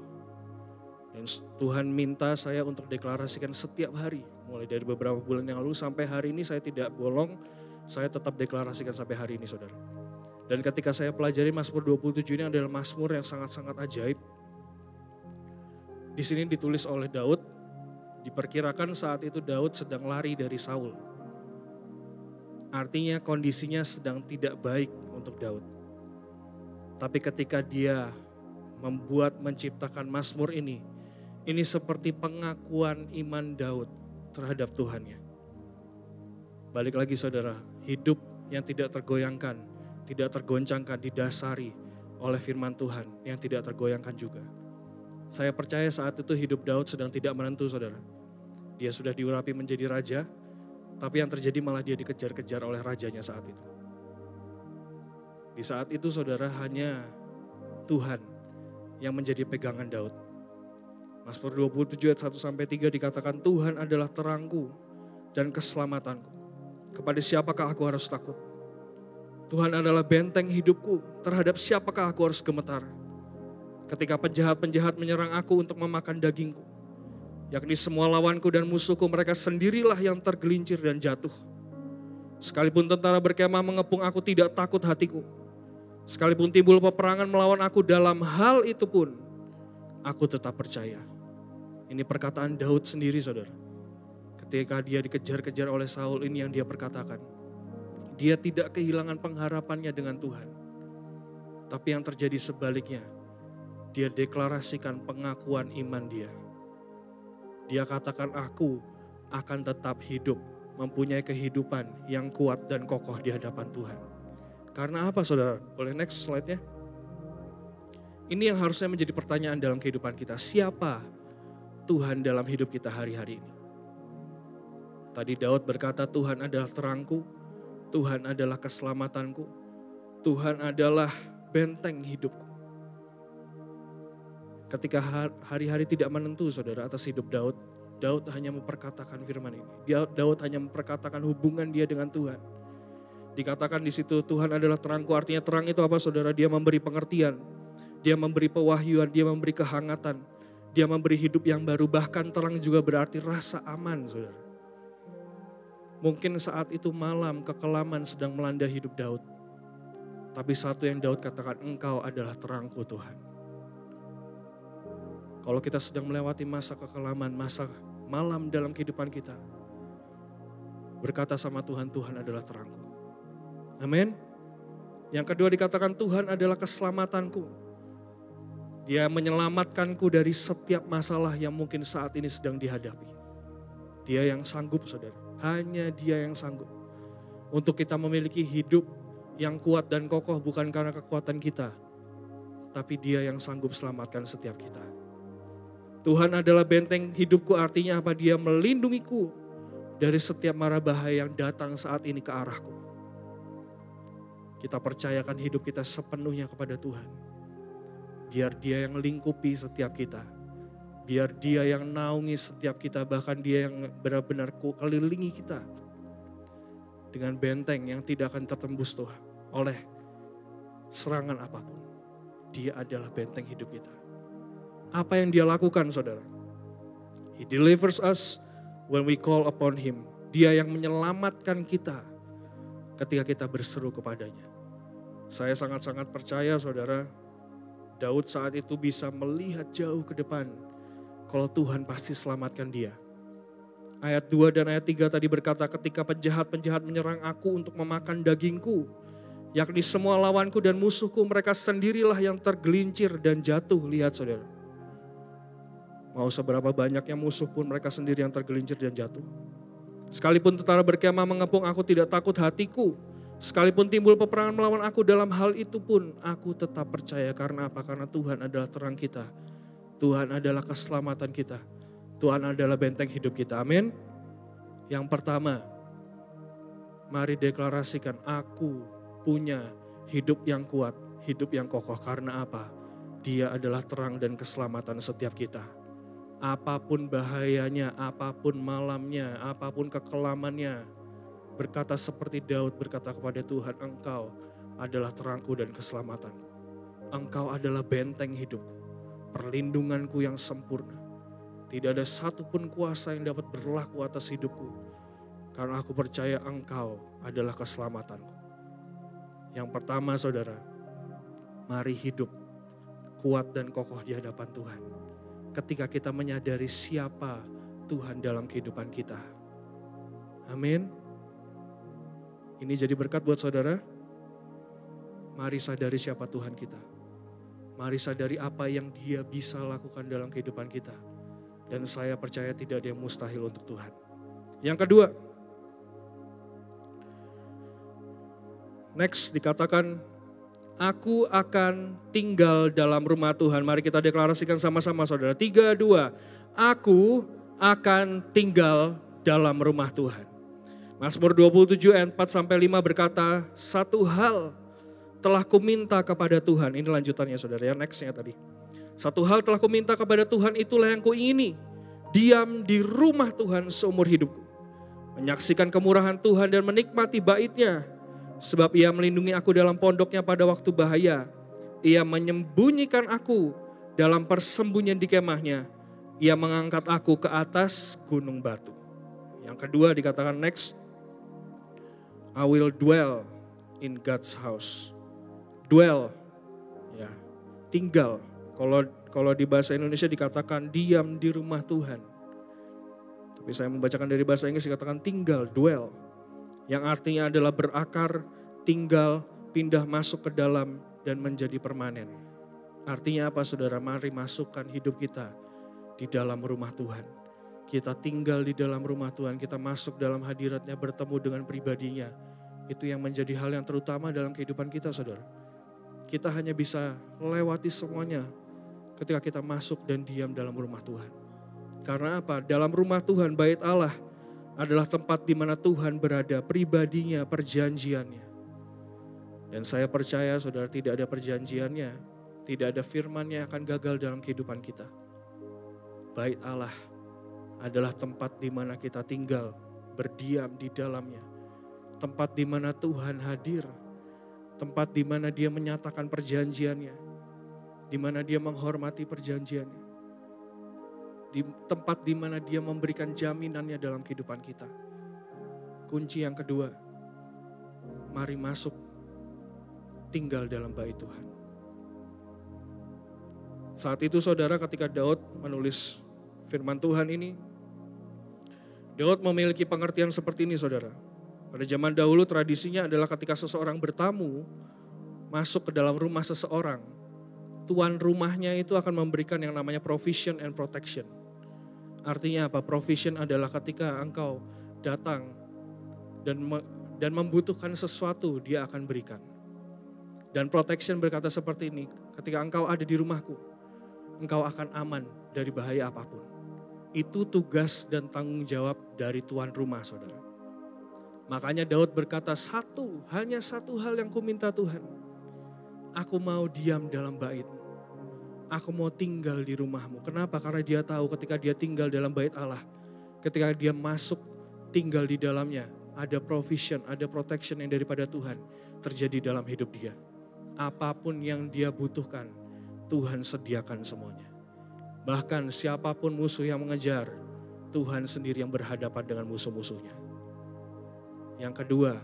[SPEAKER 2] Dan Tuhan minta saya untuk deklarasikan setiap hari. Mulai dari beberapa bulan yang lalu sampai hari ini saya tidak bolong, saya tetap deklarasikan sampai hari ini, saudara. Dan ketika saya pelajari Mazmur 27 ini adalah Mazmur yang sangat-sangat ajaib. Di sini ditulis oleh Daud, diperkirakan saat itu Daud sedang lari dari Saul. Artinya kondisinya sedang tidak baik untuk Daud. Tapi ketika dia menciptakan Mazmur ini seperti pengakuan iman Daud terhadap Tuhannya. Balik lagi, saudara, hidup yang tidak tergoyangkan, tidak tergoncangkan, didasari oleh firman Tuhan yang tidak tergoyangkan juga. Saya percaya saat itu hidup Daud sedang tidak menentu, saudara. Dia sudah diurapi menjadi raja, tapi yang terjadi malah dia dikejar-kejar oleh rajanya saat itu. Di saat itu, saudara, hanya Tuhan yang menjadi pegangan Daud. Mazmur 27 ayat 1-3 dikatakan, Tuhan adalah terangku dan keselamatanku. Kepada siapakah aku harus takut? Tuhan adalah benteng hidupku, terhadap siapakah aku harus gemetar? Ketika penjahat-penjahat menyerang aku untuk memakan dagingku, yakni semua lawanku dan musuhku, mereka sendirilah yang tergelincir dan jatuh. Sekalipun tentara berkemah mengepung aku, tidak takut hatiku. Sekalipun timbul peperangan melawan aku, dalam hal itu pun aku tetap percaya. Ini perkataan Daud sendiri, saudara. Ketika dia dikejar-kejar oleh Saul, ini yang dia perkatakan. Dia tidak kehilangan pengharapannya dengan Tuhan. Tapi yang terjadi sebaliknya, dia deklarasikan pengakuan iman dia. Dia katakan, aku akan tetap hidup, mempunyai kehidupan yang kuat dan kokoh di hadapan Tuhan. Karena apa, saudara? Boleh next slide-nya? Ini yang harusnya menjadi pertanyaan dalam kehidupan kita. Siapa Tuhan dalam hidup kita hari-hari ini? Tadi Daud berkata, Tuhan adalah terangku, Tuhan adalah keselamatanku, Tuhan adalah benteng hidupku. Ketika hari-hari tidak menentu, saudara, atas hidup Daud, Daud hanya memperkatakan firman ini. Daud hanya memperkatakan hubungan dia dengan Tuhan. Dikatakan di situ, Tuhan adalah terangku, artinya terang itu apa, saudara? Dia memberi pengertian, dia memberi pewahyuan, dia memberi kehangatan, dia memberi hidup yang baru. Bahkan terang juga berarti rasa aman, saudara. Mungkin saat itu malam kekelaman sedang melanda hidup Daud. Tapi satu yang Daud katakan, Engkau adalah terangku, Tuhan. Kalau kita sedang melewati masa kekelaman, masa malam dalam kehidupan kita, berkata sama Tuhan, Tuhan adalah terangku. Amin. Yang kedua dikatakan Tuhan adalah keselamatanku. Dia menyelamatkanku dari setiap masalah yang mungkin saat ini sedang dihadapi. Dia yang sanggup, saudara. Hanya Dia yang sanggup. Untuk kita memiliki hidup yang kuat dan kokoh bukan karena kekuatan kita. Tapi Dia yang sanggup selamatkan setiap kita. Tuhan adalah benteng hidupku, artinya apa? Dia melindungiku dari setiap mara bahaya yang datang saat ini ke arahku. Kita percayakan hidup kita sepenuhnya kepada Tuhan. Biar Dia yang lingkupi setiap kita. Biar Dia yang naungi setiap kita, bahkan Dia yang benar-benar kelilingi kita. Dengan benteng yang tidak akan tertembus Tuhan oleh serangan apapun. Dia adalah benteng hidup kita. Apa yang Dia lakukan, saudara? He delivers us when we call upon Him. Dia yang menyelamatkan kita ketika kita berseru kepadanya. Saya sangat-sangat percaya, saudara, Daud saat itu bisa melihat jauh ke depan. Kalau Tuhan pasti selamatkan dia. Ayat 2 dan ayat 3 tadi berkata, ketika penjahat-penjahat menyerang aku untuk memakan dagingku, yakni semua lawanku dan musuhku, mereka sendirilah yang tergelincir dan jatuh. Lihat, saudara. Mau seberapa banyaknya musuh pun mereka sendiri yang tergelincir dan jatuh. Sekalipun tentara berkemah mengepung aku, tidak takut hatiku. Sekalipun timbul peperangan melawan aku, dalam hal itu pun aku tetap percaya. Karena apa? Karena Tuhan adalah terang kita. Tuhan adalah keselamatan kita. Tuhan adalah benteng hidup kita. Amin. Yang pertama, mari deklarasikan, aku punya hidup yang kuat, hidup yang kokoh. Karena apa? Dia adalah terang dan keselamatan setiap kita. Apapun bahayanya, apapun malamnya, apapun kekelamannya, berkata seperti Daud berkata kepada Tuhan, Engkau adalah terangku dan keselamatanku. Engkau adalah benteng hidupku, perlindunganku yang sempurna. Tidak ada satupun kuasa yang dapat berlaku atas hidupku. Karena aku percaya Engkau adalah keselamatanku. Yang pertama, saudara, mari hidup kuat dan kokoh di hadapan Tuhan. Ketika kita menyadari siapa Tuhan dalam kehidupan kita. Amin. Ini jadi berkat buat saudara. Mari sadari siapa Tuhan kita. Mari sadari apa yang Dia bisa lakukan dalam kehidupan kita. Dan saya percaya tidak ada yang mustahil untuk Tuhan. Yang kedua, next dikatakan, aku akan tinggal dalam rumah Tuhan. Mari kita deklarasikan sama-sama, saudara. 3, 2, aku akan tinggal dalam rumah Tuhan. Mazmur 27 ayat 4-5 berkata, satu hal telah kuminta kepada Tuhan. Ini lanjutannya, saudara, ya, nextnya tadi. Satu hal telah kuminta kepada Tuhan, itulah yang kuingini. Diam di rumah Tuhan seumur hidupku. Menyaksikan kemurahan Tuhan dan menikmati bait-Nya. Sebab Ia melindungi aku dalam pondok-Nya pada waktu bahaya. Ia menyembunyikan aku dalam persembunyian di kemah-Nya. Ia mengangkat aku ke atas gunung batu. Yang kedua dikatakan next. I will dwell in God's house. Dwell, ya, tinggal. Kalau di bahasa Indonesia dikatakan diam di rumah Tuhan. Tapi saya membacakan dari bahasa Inggris dikatakan tinggal, dwell. Yang artinya adalah berakar, tinggal, pindah masuk ke dalam dan menjadi permanen. Artinya apa, saudara? Mari masukkan hidup kita di dalam rumah Tuhan. Kita tinggal di dalam rumah Tuhan, kita masuk dalam hadirat-Nya, bertemu dengan pribadinya. Itu yang menjadi hal yang terutama dalam kehidupan kita, saudara. Kita hanya bisa lewati semuanya ketika kita masuk dan diam dalam rumah Tuhan. Karena apa? Dalam rumah Tuhan, bait Allah adalah tempat di mana Tuhan berada, pribadinya, perjanjiannya. Dan saya percaya, saudara, tidak ada perjanjiannya, tidak ada firman-Nya yang akan gagal dalam kehidupan kita. Bait Allah adalah tempat di mana kita tinggal, berdiam di dalamnya. Tempat di mana Tuhan hadir. Tempat di mana Dia menyatakan perjanjiannya. Di mana Dia menghormati perjanjiannya. Di tempat di mana Dia memberikan jaminannya dalam kehidupan kita. Kunci yang kedua, mari masuk tinggal dalam bait Tuhan. Saat itu, saudara, ketika Daud menulis firman Tuhan ini, Daud memiliki pengertian seperti ini saudara. Pada zaman dahulu tradisinya adalah ketika seseorang bertamu masuk ke dalam rumah seseorang, tuan rumahnya itu akan memberikan yang namanya provision and protection. Artinya apa? Provision adalah ketika engkau datang dan membutuhkan sesuatu, dia akan berikan. Dan protection berkata seperti ini, ketika engkau ada di rumahku, engkau akan aman dari bahaya apapun. Itu tugas dan tanggung jawab dari tuan rumah saudara. Makanya Daud berkata hanya satu hal yang kuminta Tuhan. Aku mau diam dalam bait-Mu. Aku mau tinggal di rumah-Mu. Kenapa? Karena dia tahu ketika dia tinggal dalam bait Allah, ketika dia masuk tinggal di dalamnya, ada provision, ada protection yang daripada Tuhan terjadi dalam hidup dia. Apapun yang dia butuhkan, Tuhan sediakan semuanya. Bahkan siapapun musuh yang mengejar, Tuhan sendiri yang berhadapan dengan musuh-musuhnya. Yang kedua,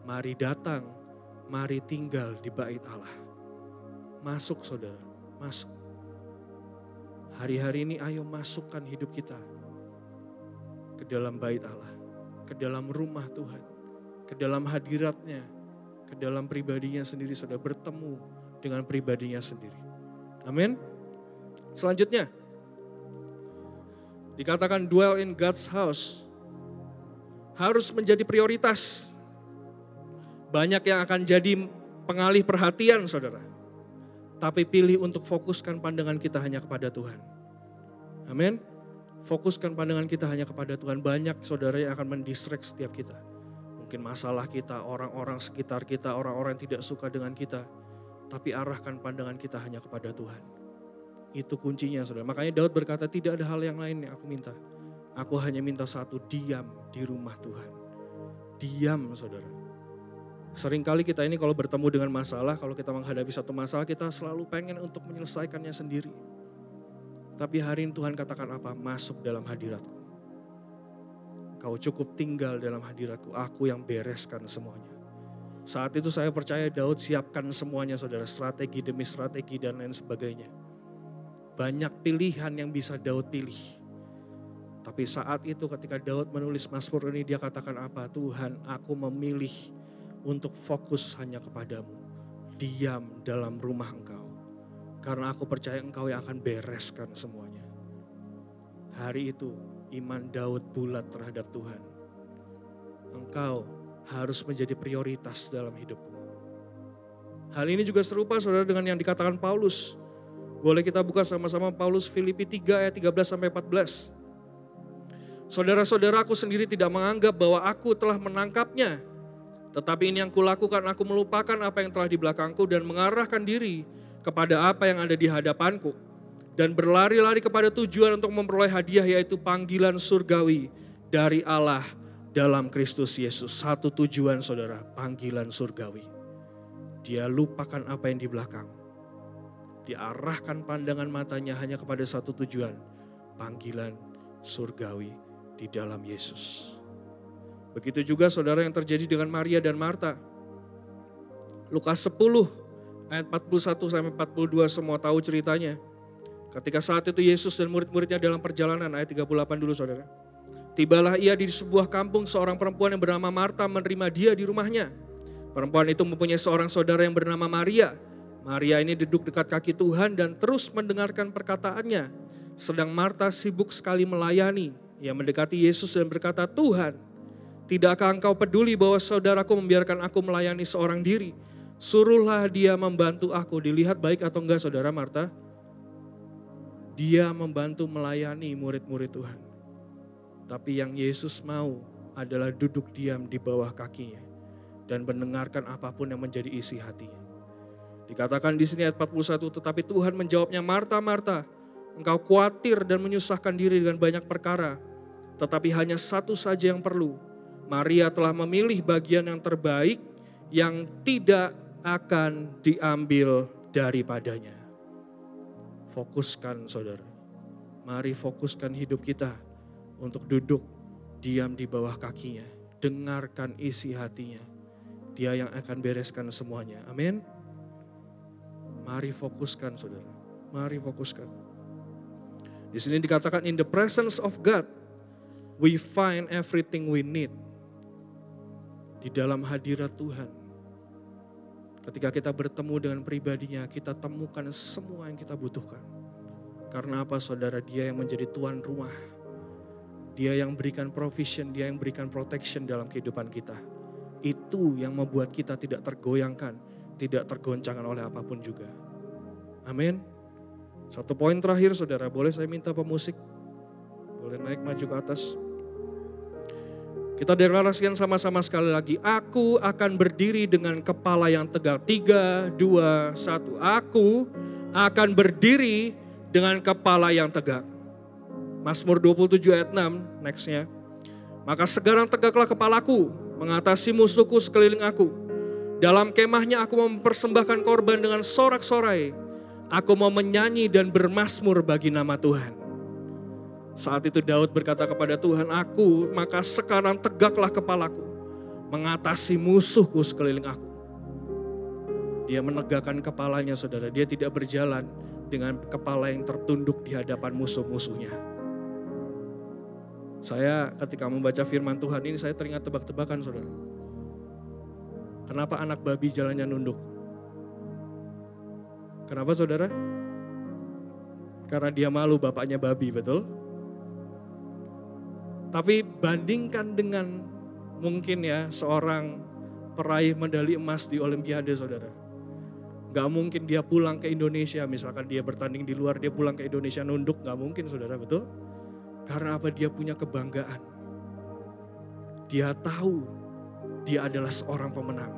[SPEAKER 2] mari datang, mari tinggal di bait Allah. Masuk saudara, masuk. Hari-hari ini ayo masukkan hidup kita ke dalam bait Allah, ke dalam rumah Tuhan, ke dalam hadirat-Nya, ke dalam pribadinya sendiri, saudara, bertemu dengan pribadinya sendiri. Amin. Selanjutnya, dikatakan dwell in God's house. Harus menjadi prioritas. Banyak yang akan jadi pengalih perhatian saudara. Tapi pilih untuk fokuskan pandangan kita hanya kepada Tuhan. Amin. Fokuskan pandangan kita hanya kepada Tuhan. Banyak saudara yang akan mendistract setiap kita. Mungkin masalah kita, orang-orang sekitar kita, orang-orang yang tidak suka dengan kita. Tapi arahkan pandangan kita hanya kepada Tuhan. Itu kuncinya saudara. Makanya Daud berkata tidak ada hal yang lain yang aku minta. Aku hanya minta satu, diam di rumah Tuhan. Diam saudara. Seringkali kita ini kalau bertemu dengan masalah, kalau kita menghadapi satu masalah, kita selalu pengen untuk menyelesaikannya sendiri. Tapi hari ini Tuhan katakan apa? Masuk dalam hadiratku. Kau cukup tinggal dalam hadiratku, aku yang bereskan semuanya. Saat itu saya percaya Daud siapkan semuanya saudara, strategi demi strategi dan lain sebagainya. Banyak pilihan yang bisa Daud pilih. Tapi saat itu ketika Daud menulis Mazmur ini dia katakan apa? Tuhan, aku memilih untuk fokus hanya kepadamu. Diam dalam rumah Engkau. Karena aku percaya Engkau yang akan bereskan semuanya. Hari itu iman Daud bulat terhadap Tuhan. Engkau harus menjadi prioritas dalam hidupku. Hal ini juga serupa saudara dengan yang dikatakan Paulus. Boleh kita buka sama-sama Paulus Filipi 3 ayat 13-14. Saudara-saudaraku sendiri tidak menganggap bahwa aku telah menangkapnya. Tetapi ini yang kulakukan, aku melupakan apa yang telah di belakangku dan mengarahkan diri kepada apa yang ada di hadapanku. Dan berlari-lari kepada tujuan untuk memperoleh hadiah yaitu panggilan surgawi dari Allah dalam Kristus Yesus. Satu tujuan saudara, panggilan surgawi. Dia lupakan apa yang di belakang. Diarahkan pandangan matanya hanya kepada satu tujuan, panggilan surgawi di dalam Yesus. Begitu juga saudara yang terjadi dengan Maria dan Marta. Lukas 10 ayat 41-42 semua tahu ceritanya. Ketika saat itu Yesus dan murid-muridnya dalam perjalanan, ayat 38 dulu saudara. Tibalah ia di sebuah kampung, seorang perempuan yang bernama Marta menerima dia di rumahnya. Perempuan itu mempunyai seorang saudara yang bernama Maria. Maria ini duduk dekat kaki Tuhan dan terus mendengarkan perkataannya. Sedang Marta sibuk sekali melayani. Ia mendekati Yesus dan berkata, Tuhan, tidakkah engkau peduli bahwa saudaraku membiarkan aku melayani seorang diri? Suruhlah dia membantu aku. Dilihat baik atau enggak saudara Marta? Dia membantu melayani murid-murid Tuhan. Tapi yang Yesus mau adalah duduk diam di bawah kakinya. Dan mendengarkan apapun yang menjadi isi hatinya. Dikatakan di sini ayat 41, tetapi Tuhan menjawabnya, Marta, Marta, engkau khawatir dan menyusahkan diri dengan banyak perkara. Tetapi hanya satu saja yang perlu. Maria telah memilih bagian yang terbaik yang tidak akan diambil daripadanya. Fokuskan saudara. Mari fokuskan hidup kita untuk duduk diam di bawah kakinya. Dengarkan isi hatinya. Dia yang akan bereskan semuanya. Amin. Mari fokuskan saudara. Mari fokuskan. Di sini dikatakan in the presence of God We find everything we need di dalam hadirat Tuhan. Ketika kita bertemu dengan pribadinya, kita temukan semua yang kita butuhkan. Karena apa saudara? Dia yang menjadi tuan rumah. Dia yang berikan provision, dia yang berikan protection dalam kehidupan kita. Itu yang membuat kita tidak tergoyangkan, tidak tergoncangkan oleh apapun juga. Amin. Satu poin terakhir saudara, boleh saya minta pemusik? Boleh naik maju ke atas. Kita deklarasikan sama-sama sekali lagi. Aku akan berdiri dengan kepala yang tegak. 3, 2, 1. Aku akan berdiri dengan kepala yang tegak. Mazmur 27 ayat 6, nextnya. Maka sekarang tegaklah kepalaku, mengatasi musuhku sekeliling aku. Dalam kemahnya aku mau mempersembahkan korban dengan sorak-sorai. Aku mau menyanyi dan bermazmur bagi nama Tuhan. Saat itu Daud berkata kepada Tuhan, maka sekarang tegaklah kepalaku, mengatasi musuhku sekeliling aku. Dia menegakkan kepalanya saudara, dia tidak berjalan dengan kepala yang tertunduk di hadapan musuh-musuhnya. Saya ketika membaca firman Tuhan ini saya teringat tebak-tebakan saudara. Kenapa anak babi jalannya nunduk? Kenapa saudara? Karena dia malu bapaknya babi, betul? Tapi bandingkan dengan mungkin ya seorang peraih medali emas di Olimpiade saudara. Gak mungkin dia pulang ke Indonesia, misalkan dia bertanding di luar, dia pulang ke Indonesia nunduk, gak mungkin saudara, betul? Karena apa? Dia punya kebanggaan. Dia tahu dia adalah seorang pemenang.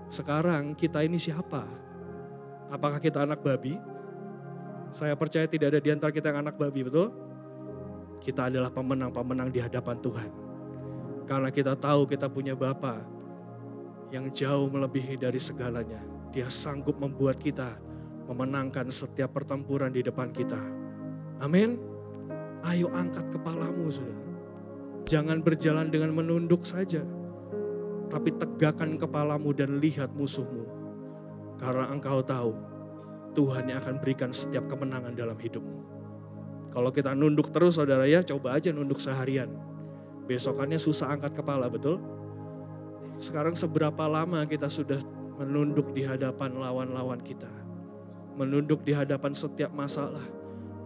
[SPEAKER 2] Sekarang kita ini siapa? Apakah kita anak babi? Saya percaya tidak ada di antara kita yang anak babi, betul? Kita adalah pemenang-pemenang di hadapan Tuhan. Karena kita tahu kita punya Bapa yang jauh melebihi dari segalanya. Dia sanggup membuat kita memenangkan setiap pertempuran di depan kita. Amin. Ayo angkat kepalamu saudara. Jangan berjalan dengan menunduk saja. Tapi tegakkan kepalamu dan lihat musuhmu. Karena engkau tahu Tuhan yang akan berikan setiap kemenangan dalam hidupmu. Kalau kita nunduk terus saudara ya, coba aja nunduk seharian. Besokannya susah angkat kepala, betul? Sekarang seberapa lama kita sudah menunduk di hadapan lawan-lawan kita. Menunduk di hadapan setiap masalah.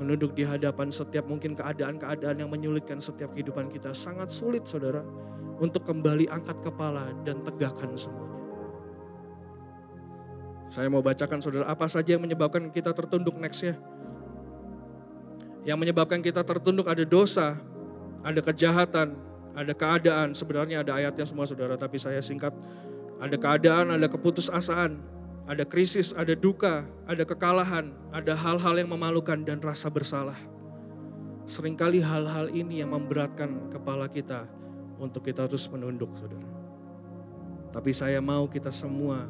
[SPEAKER 2] Menunduk di hadapan setiap mungkin keadaan-keadaan yang menyulitkan setiap kehidupan kita. Sangat sulit saudara untuk kembali angkat kepala dan tegakkan semuanya. Saya mau bacakan saudara apa saja yang menyebabkan kita tertunduk nextnya. Yang menyebabkan kita tertunduk ada dosa, ada kejahatan, ada keadaan. Sebenarnya ada ayatnya semua saudara, tapi saya singkat. Ada keadaan, ada keputusasaan, ada krisis, ada duka, ada kekalahan, ada hal-hal yang memalukan dan rasa bersalah. Seringkali hal-hal ini yang memberatkan kepala kita untuk kita terus menunduk saudara. Tapi saya mau kita semua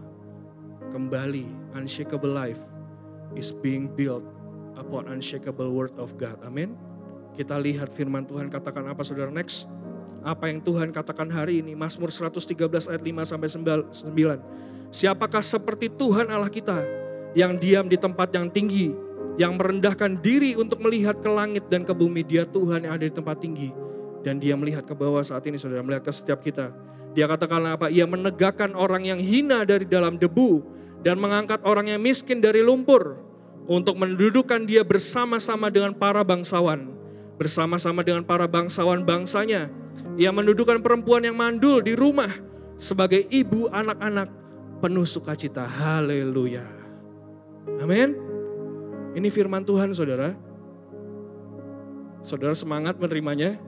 [SPEAKER 2] kembali, unshakable life is being built upon unshakable word of God. Amin. Kita lihat firman Tuhan katakan apa saudara next. Apa yang Tuhan katakan hari ini. Mazmur 113 ayat 5-9. Siapakah seperti Tuhan Allah kita yang diam di tempat yang tinggi. Yang merendahkan diri untuk melihat ke langit dan ke bumi. Dia Tuhan yang ada di tempat tinggi. Dan dia melihat ke bawah saat ini saudara. Melihat ke setiap kita. Dia katakan apa? Ia menegakkan orang yang hina dari dalam debu. Dan mengangkat orang yang miskin dari lumpur. Untuk mendudukkan dia bersama-sama dengan para bangsawan. Bersama-sama dengan para bangsawan bangsanya. Ia mendudukkan perempuan yang mandul di rumah. Sebagai ibu anak-anak penuh sukacita. Haleluya. Amin. Ini firman Tuhan saudara. Saudara semangat menerimanya.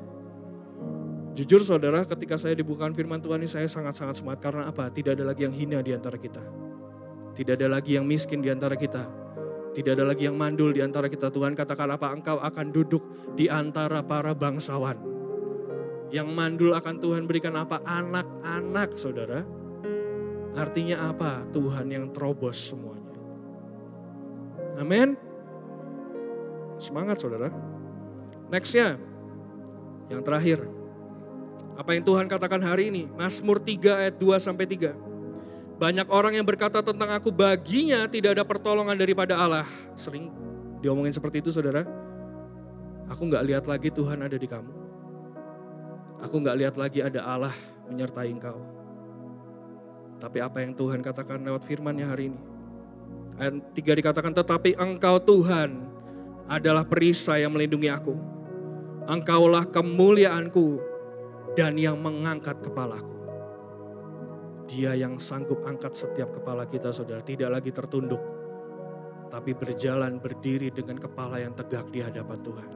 [SPEAKER 2] Jujur saudara ketika saya dibukakan firman Tuhan ini saya sangat-sangat semangat. Karena apa? Tidak ada lagi yang hina di antara kita. Tidak ada lagi yang miskin di antara kita. Tidak ada lagi yang mandul di antara kita. Tuhan katakan apa? Engkau akan duduk di antara para bangsawan. Yang mandul akan Tuhan berikan apa? Anak-anak saudara. Artinya apa? Tuhan yang terobos semuanya. Amin. Semangat saudara. Nextnya. Yang terakhir. Apa yang Tuhan katakan hari ini? Mazmur 3 ayat 2-3. Banyak orang yang berkata tentang aku, baginya tidak ada pertolongan daripada Allah. Sering diomongin seperti itu saudara. Aku gak lihat lagi Tuhan ada di kamu. Aku gak lihat lagi ada Allah menyertai engkau. Tapi apa yang Tuhan katakan lewat firman-Nya hari ini. Ayat 3 dikatakan, tetapi engkau Tuhan adalah perisai yang melindungi aku. Engkaulah kemuliaanku dan yang mengangkat kepalaku. Dia yang sanggup angkat setiap kepala kita, saudara, tidak lagi tertunduk, tapi berjalan berdiri dengan kepala yang tegak di hadapan Tuhan.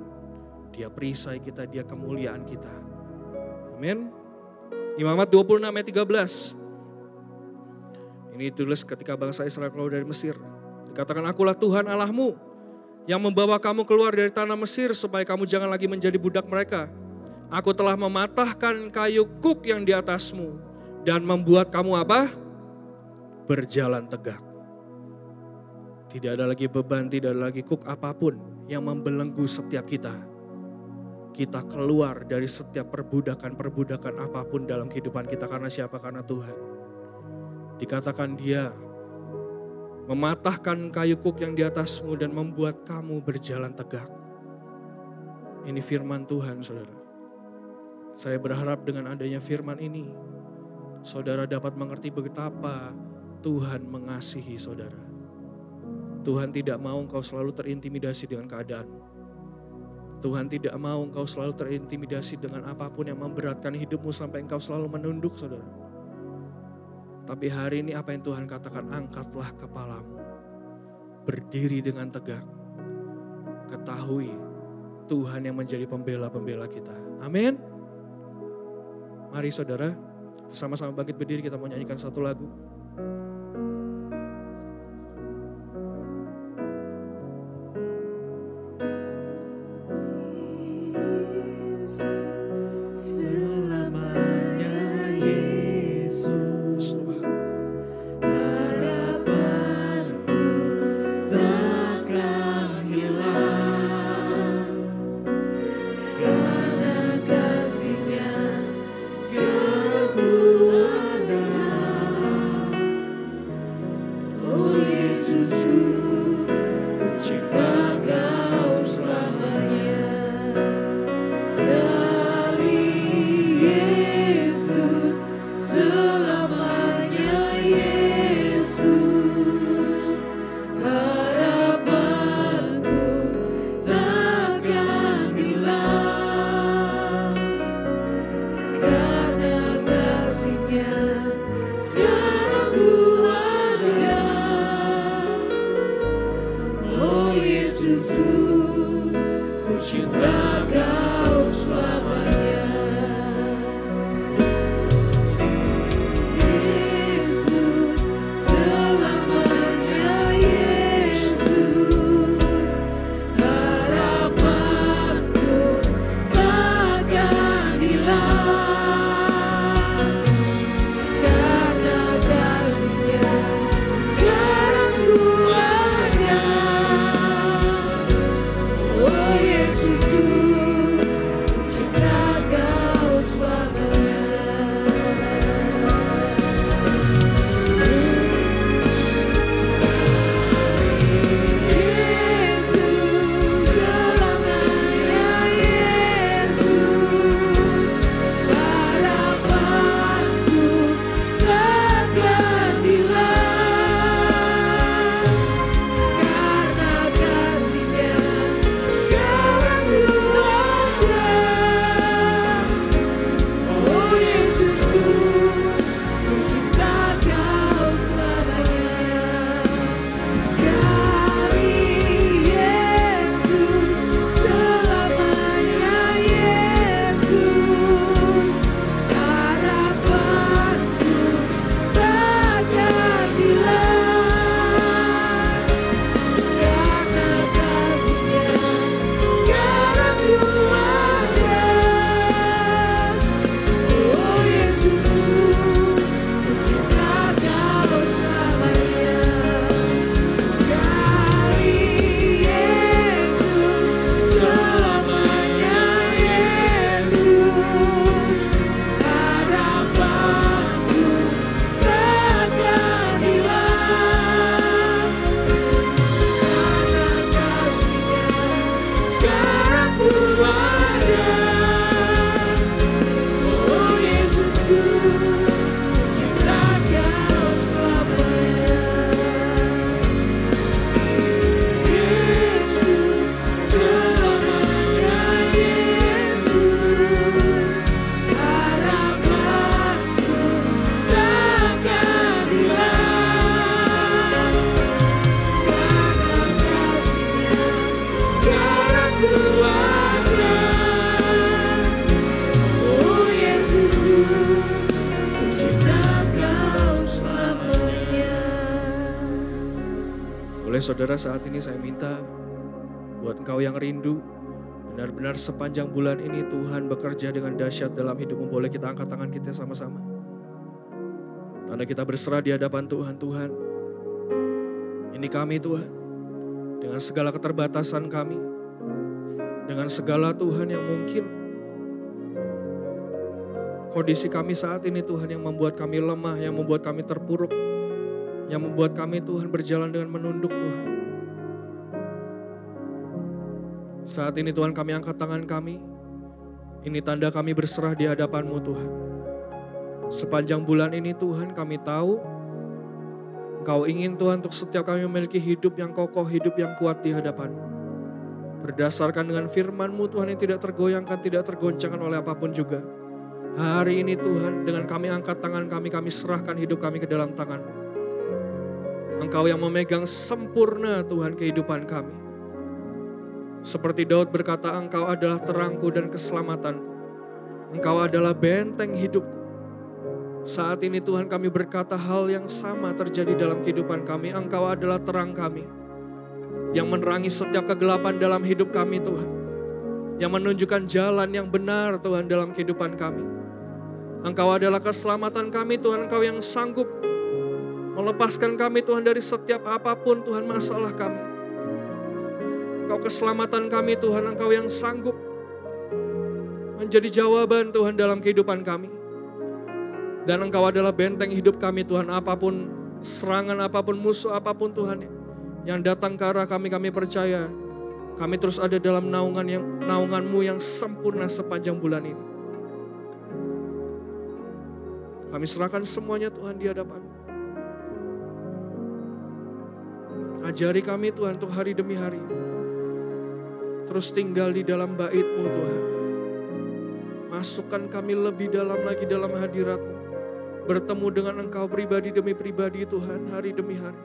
[SPEAKER 2] Dia perisai kita, dia kemuliaan kita. Amin. Imamat 26 ayat 13. Ini ditulis ketika bangsa Israel keluar dari Mesir. Dikatakan, akulah Tuhan Allahmu yang membawa kamu keluar dari tanah Mesir supaya kamu jangan lagi menjadi budak mereka. Aku telah mematahkan kayu kuk yang di atasmu dan membuat kamu apa? Berjalan tegak. Tidak ada lagi beban, tidak ada lagi kuk apapun yang membelenggu setiap kita. Kita keluar dari setiap perbudakan apapun dalam kehidupan kita. Karena siapa? Karena Tuhan. Dikatakan dia mematahkan kayu kuk yang di atasmu dan membuat kamu berjalan tegak. Ini firman Tuhan, saudara. Saya berharap dengan adanya firman ini, saudara dapat mengerti betapa Tuhan mengasihi saudara. Tuhan tidak mau engkau selalu terintimidasi dengan keadaan. Tuhan tidak mau engkau selalu terintimidasi dengan apapun yang memberatkan hidupmu sampai engkau selalu menunduk, saudara. Tapi hari ini apa yang Tuhan katakan, angkatlah kepalamu. Berdiri dengan tegak. Ketahui Tuhan yang menjadi pembela-pembela kita. Amin. Mari saudara, sama-sama bangkit berdiri, kita mau nyanyikan satu lagu.
[SPEAKER 3] Yesus
[SPEAKER 2] saudara, saat ini saya minta buat engkau yang rindu, benar-benar sepanjang bulan ini Tuhan bekerja dengan dahsyat dalam hidupmu. Boleh kita angkat tangan kita sama-sama. Tanda kita berserah di hadapan Tuhan. Tuhan, ini kami Tuhan, dengan segala keterbatasan kami, dengan segala Tuhan yang mungkin kondisi kami saat ini Tuhan yang membuat kami lemah, yang membuat kami terpuruk, yang membuat kami Tuhan berjalan dengan menunduk Tuhan. Saat ini Tuhan kami angkat tangan kami. Ini tanda kami berserah di hadapan-Mu Tuhan. Sepanjang bulan ini Tuhan kami tahu Engkau ingin Tuhan untuk setiap kami memiliki hidup yang kokoh, hidup yang kuat di hadapan-Mu. Berdasarkan dengan firman-Mu Tuhan yang tidak tergoyangkan, tidak tergoncangkan oleh apapun juga. Hari ini Tuhan dengan kami angkat tangan kami serahkan hidup kami ke dalam tangan-Mu. Engkau yang memegang sempurna Tuhan kehidupan kami. Seperti Daud berkata, Engkau adalah terangku dan keselamatanku. Engkau adalah benteng hidupku. Saat ini Tuhan kami berkata hal yang sama terjadi dalam kehidupan kami. Engkau adalah terang kami. Yang menerangi setiap kegelapan dalam hidup kami Tuhan. Yang menunjukkan jalan yang benar Tuhan dalam kehidupan kami. Engkau adalah keselamatan kami Tuhan. Engkau yang sanggup melepaskan kami Tuhan dari setiap apapun Tuhan masalah kami. Engkau keselamatan kami Tuhan, Engkau yang sanggup menjadi jawaban Tuhan dalam kehidupan kami. Dan Engkau adalah benteng hidup kami Tuhan, apapun serangan, apapun musuh, apapun Tuhan yang datang ke arah kami, kami percaya kami terus ada dalam naungan-Mu yang sempurna sepanjang bulan ini. Kami serahkan semuanya Tuhan di hadapan-Mu. Ajari kami Tuhan untuk hari demi hari terus tinggal di dalam bait-Mu Tuhan. Masukkan kami lebih dalam lagi dalam hadirat-Mu. Bertemu dengan Engkau pribadi demi pribadi Tuhan hari demi hari.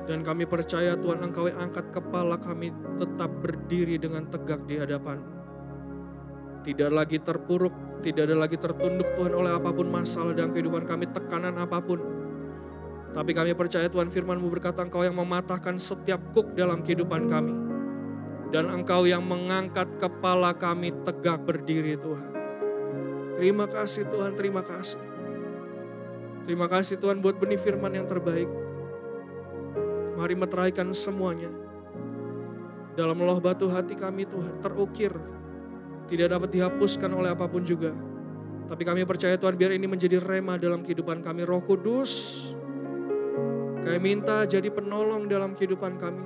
[SPEAKER 2] Dan kami percaya Tuhan Engkau yang angkat kepala kami tetap berdiri dengan tegak di hadapan-Mu. Tidak lagi terpuruk, tidak ada lagi tertunduk Tuhan oleh apapun masalah dalam kehidupan kami, tekanan apapun. Tapi kami percaya Tuhan firman-Mu berkata Engkau yang mematahkan setiap kuk dalam kehidupan kami. Dan Engkau yang mengangkat kepala kami tegak berdiri Tuhan. Terima kasih Tuhan, terima kasih. Terima kasih Tuhan buat benih firman yang terbaik. Mari meteraikan semuanya. Dalam loh batu hati kami Tuhan terukir. Tidak dapat dihapuskan oleh apapun juga. Tapi kami percaya Tuhan biar ini menjadi rema dalam kehidupan kami. Roh Kudus, kami minta jadi penolong dalam kehidupan kami.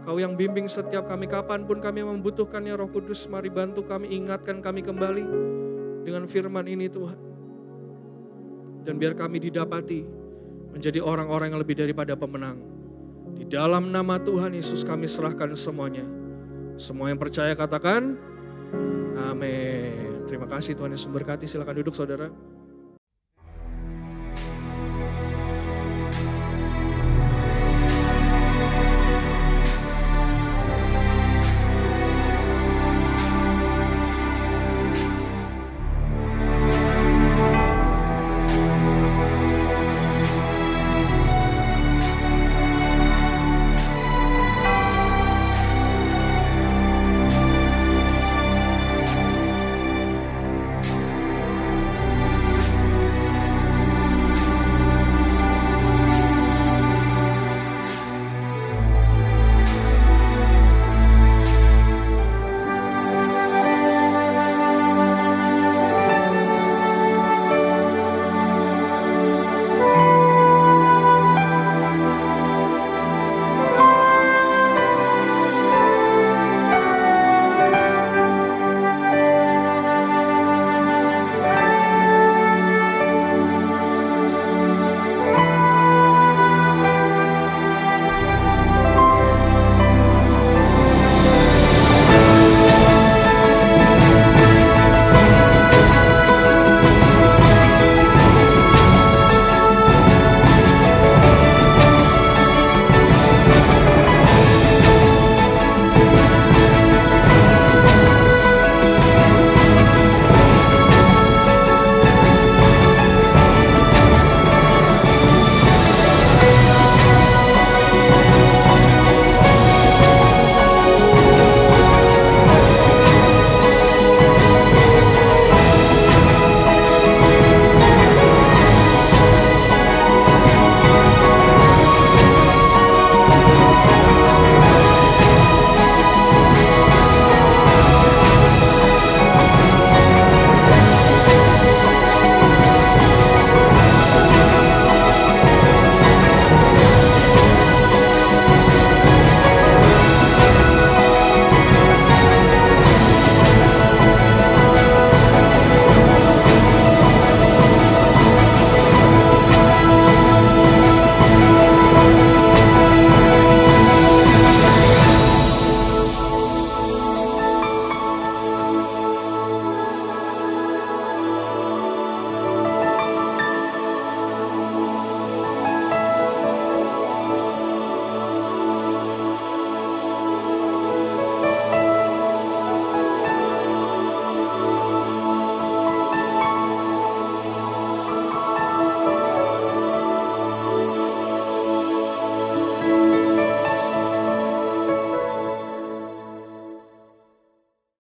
[SPEAKER 2] Kau yang bimbing setiap kami kapanpun kami membutuhkannya. Roh Kudus mari bantu kami, ingatkan kami kembali dengan firman ini Tuhan. Dan biar kami didapati menjadi orang-orang yang lebih daripada pemenang. Di dalam nama Tuhan Yesus kami serahkan semuanya. Semua yang percaya katakan amin. Terima kasih Tuhan Yesus memberkati. Silakan duduk saudara.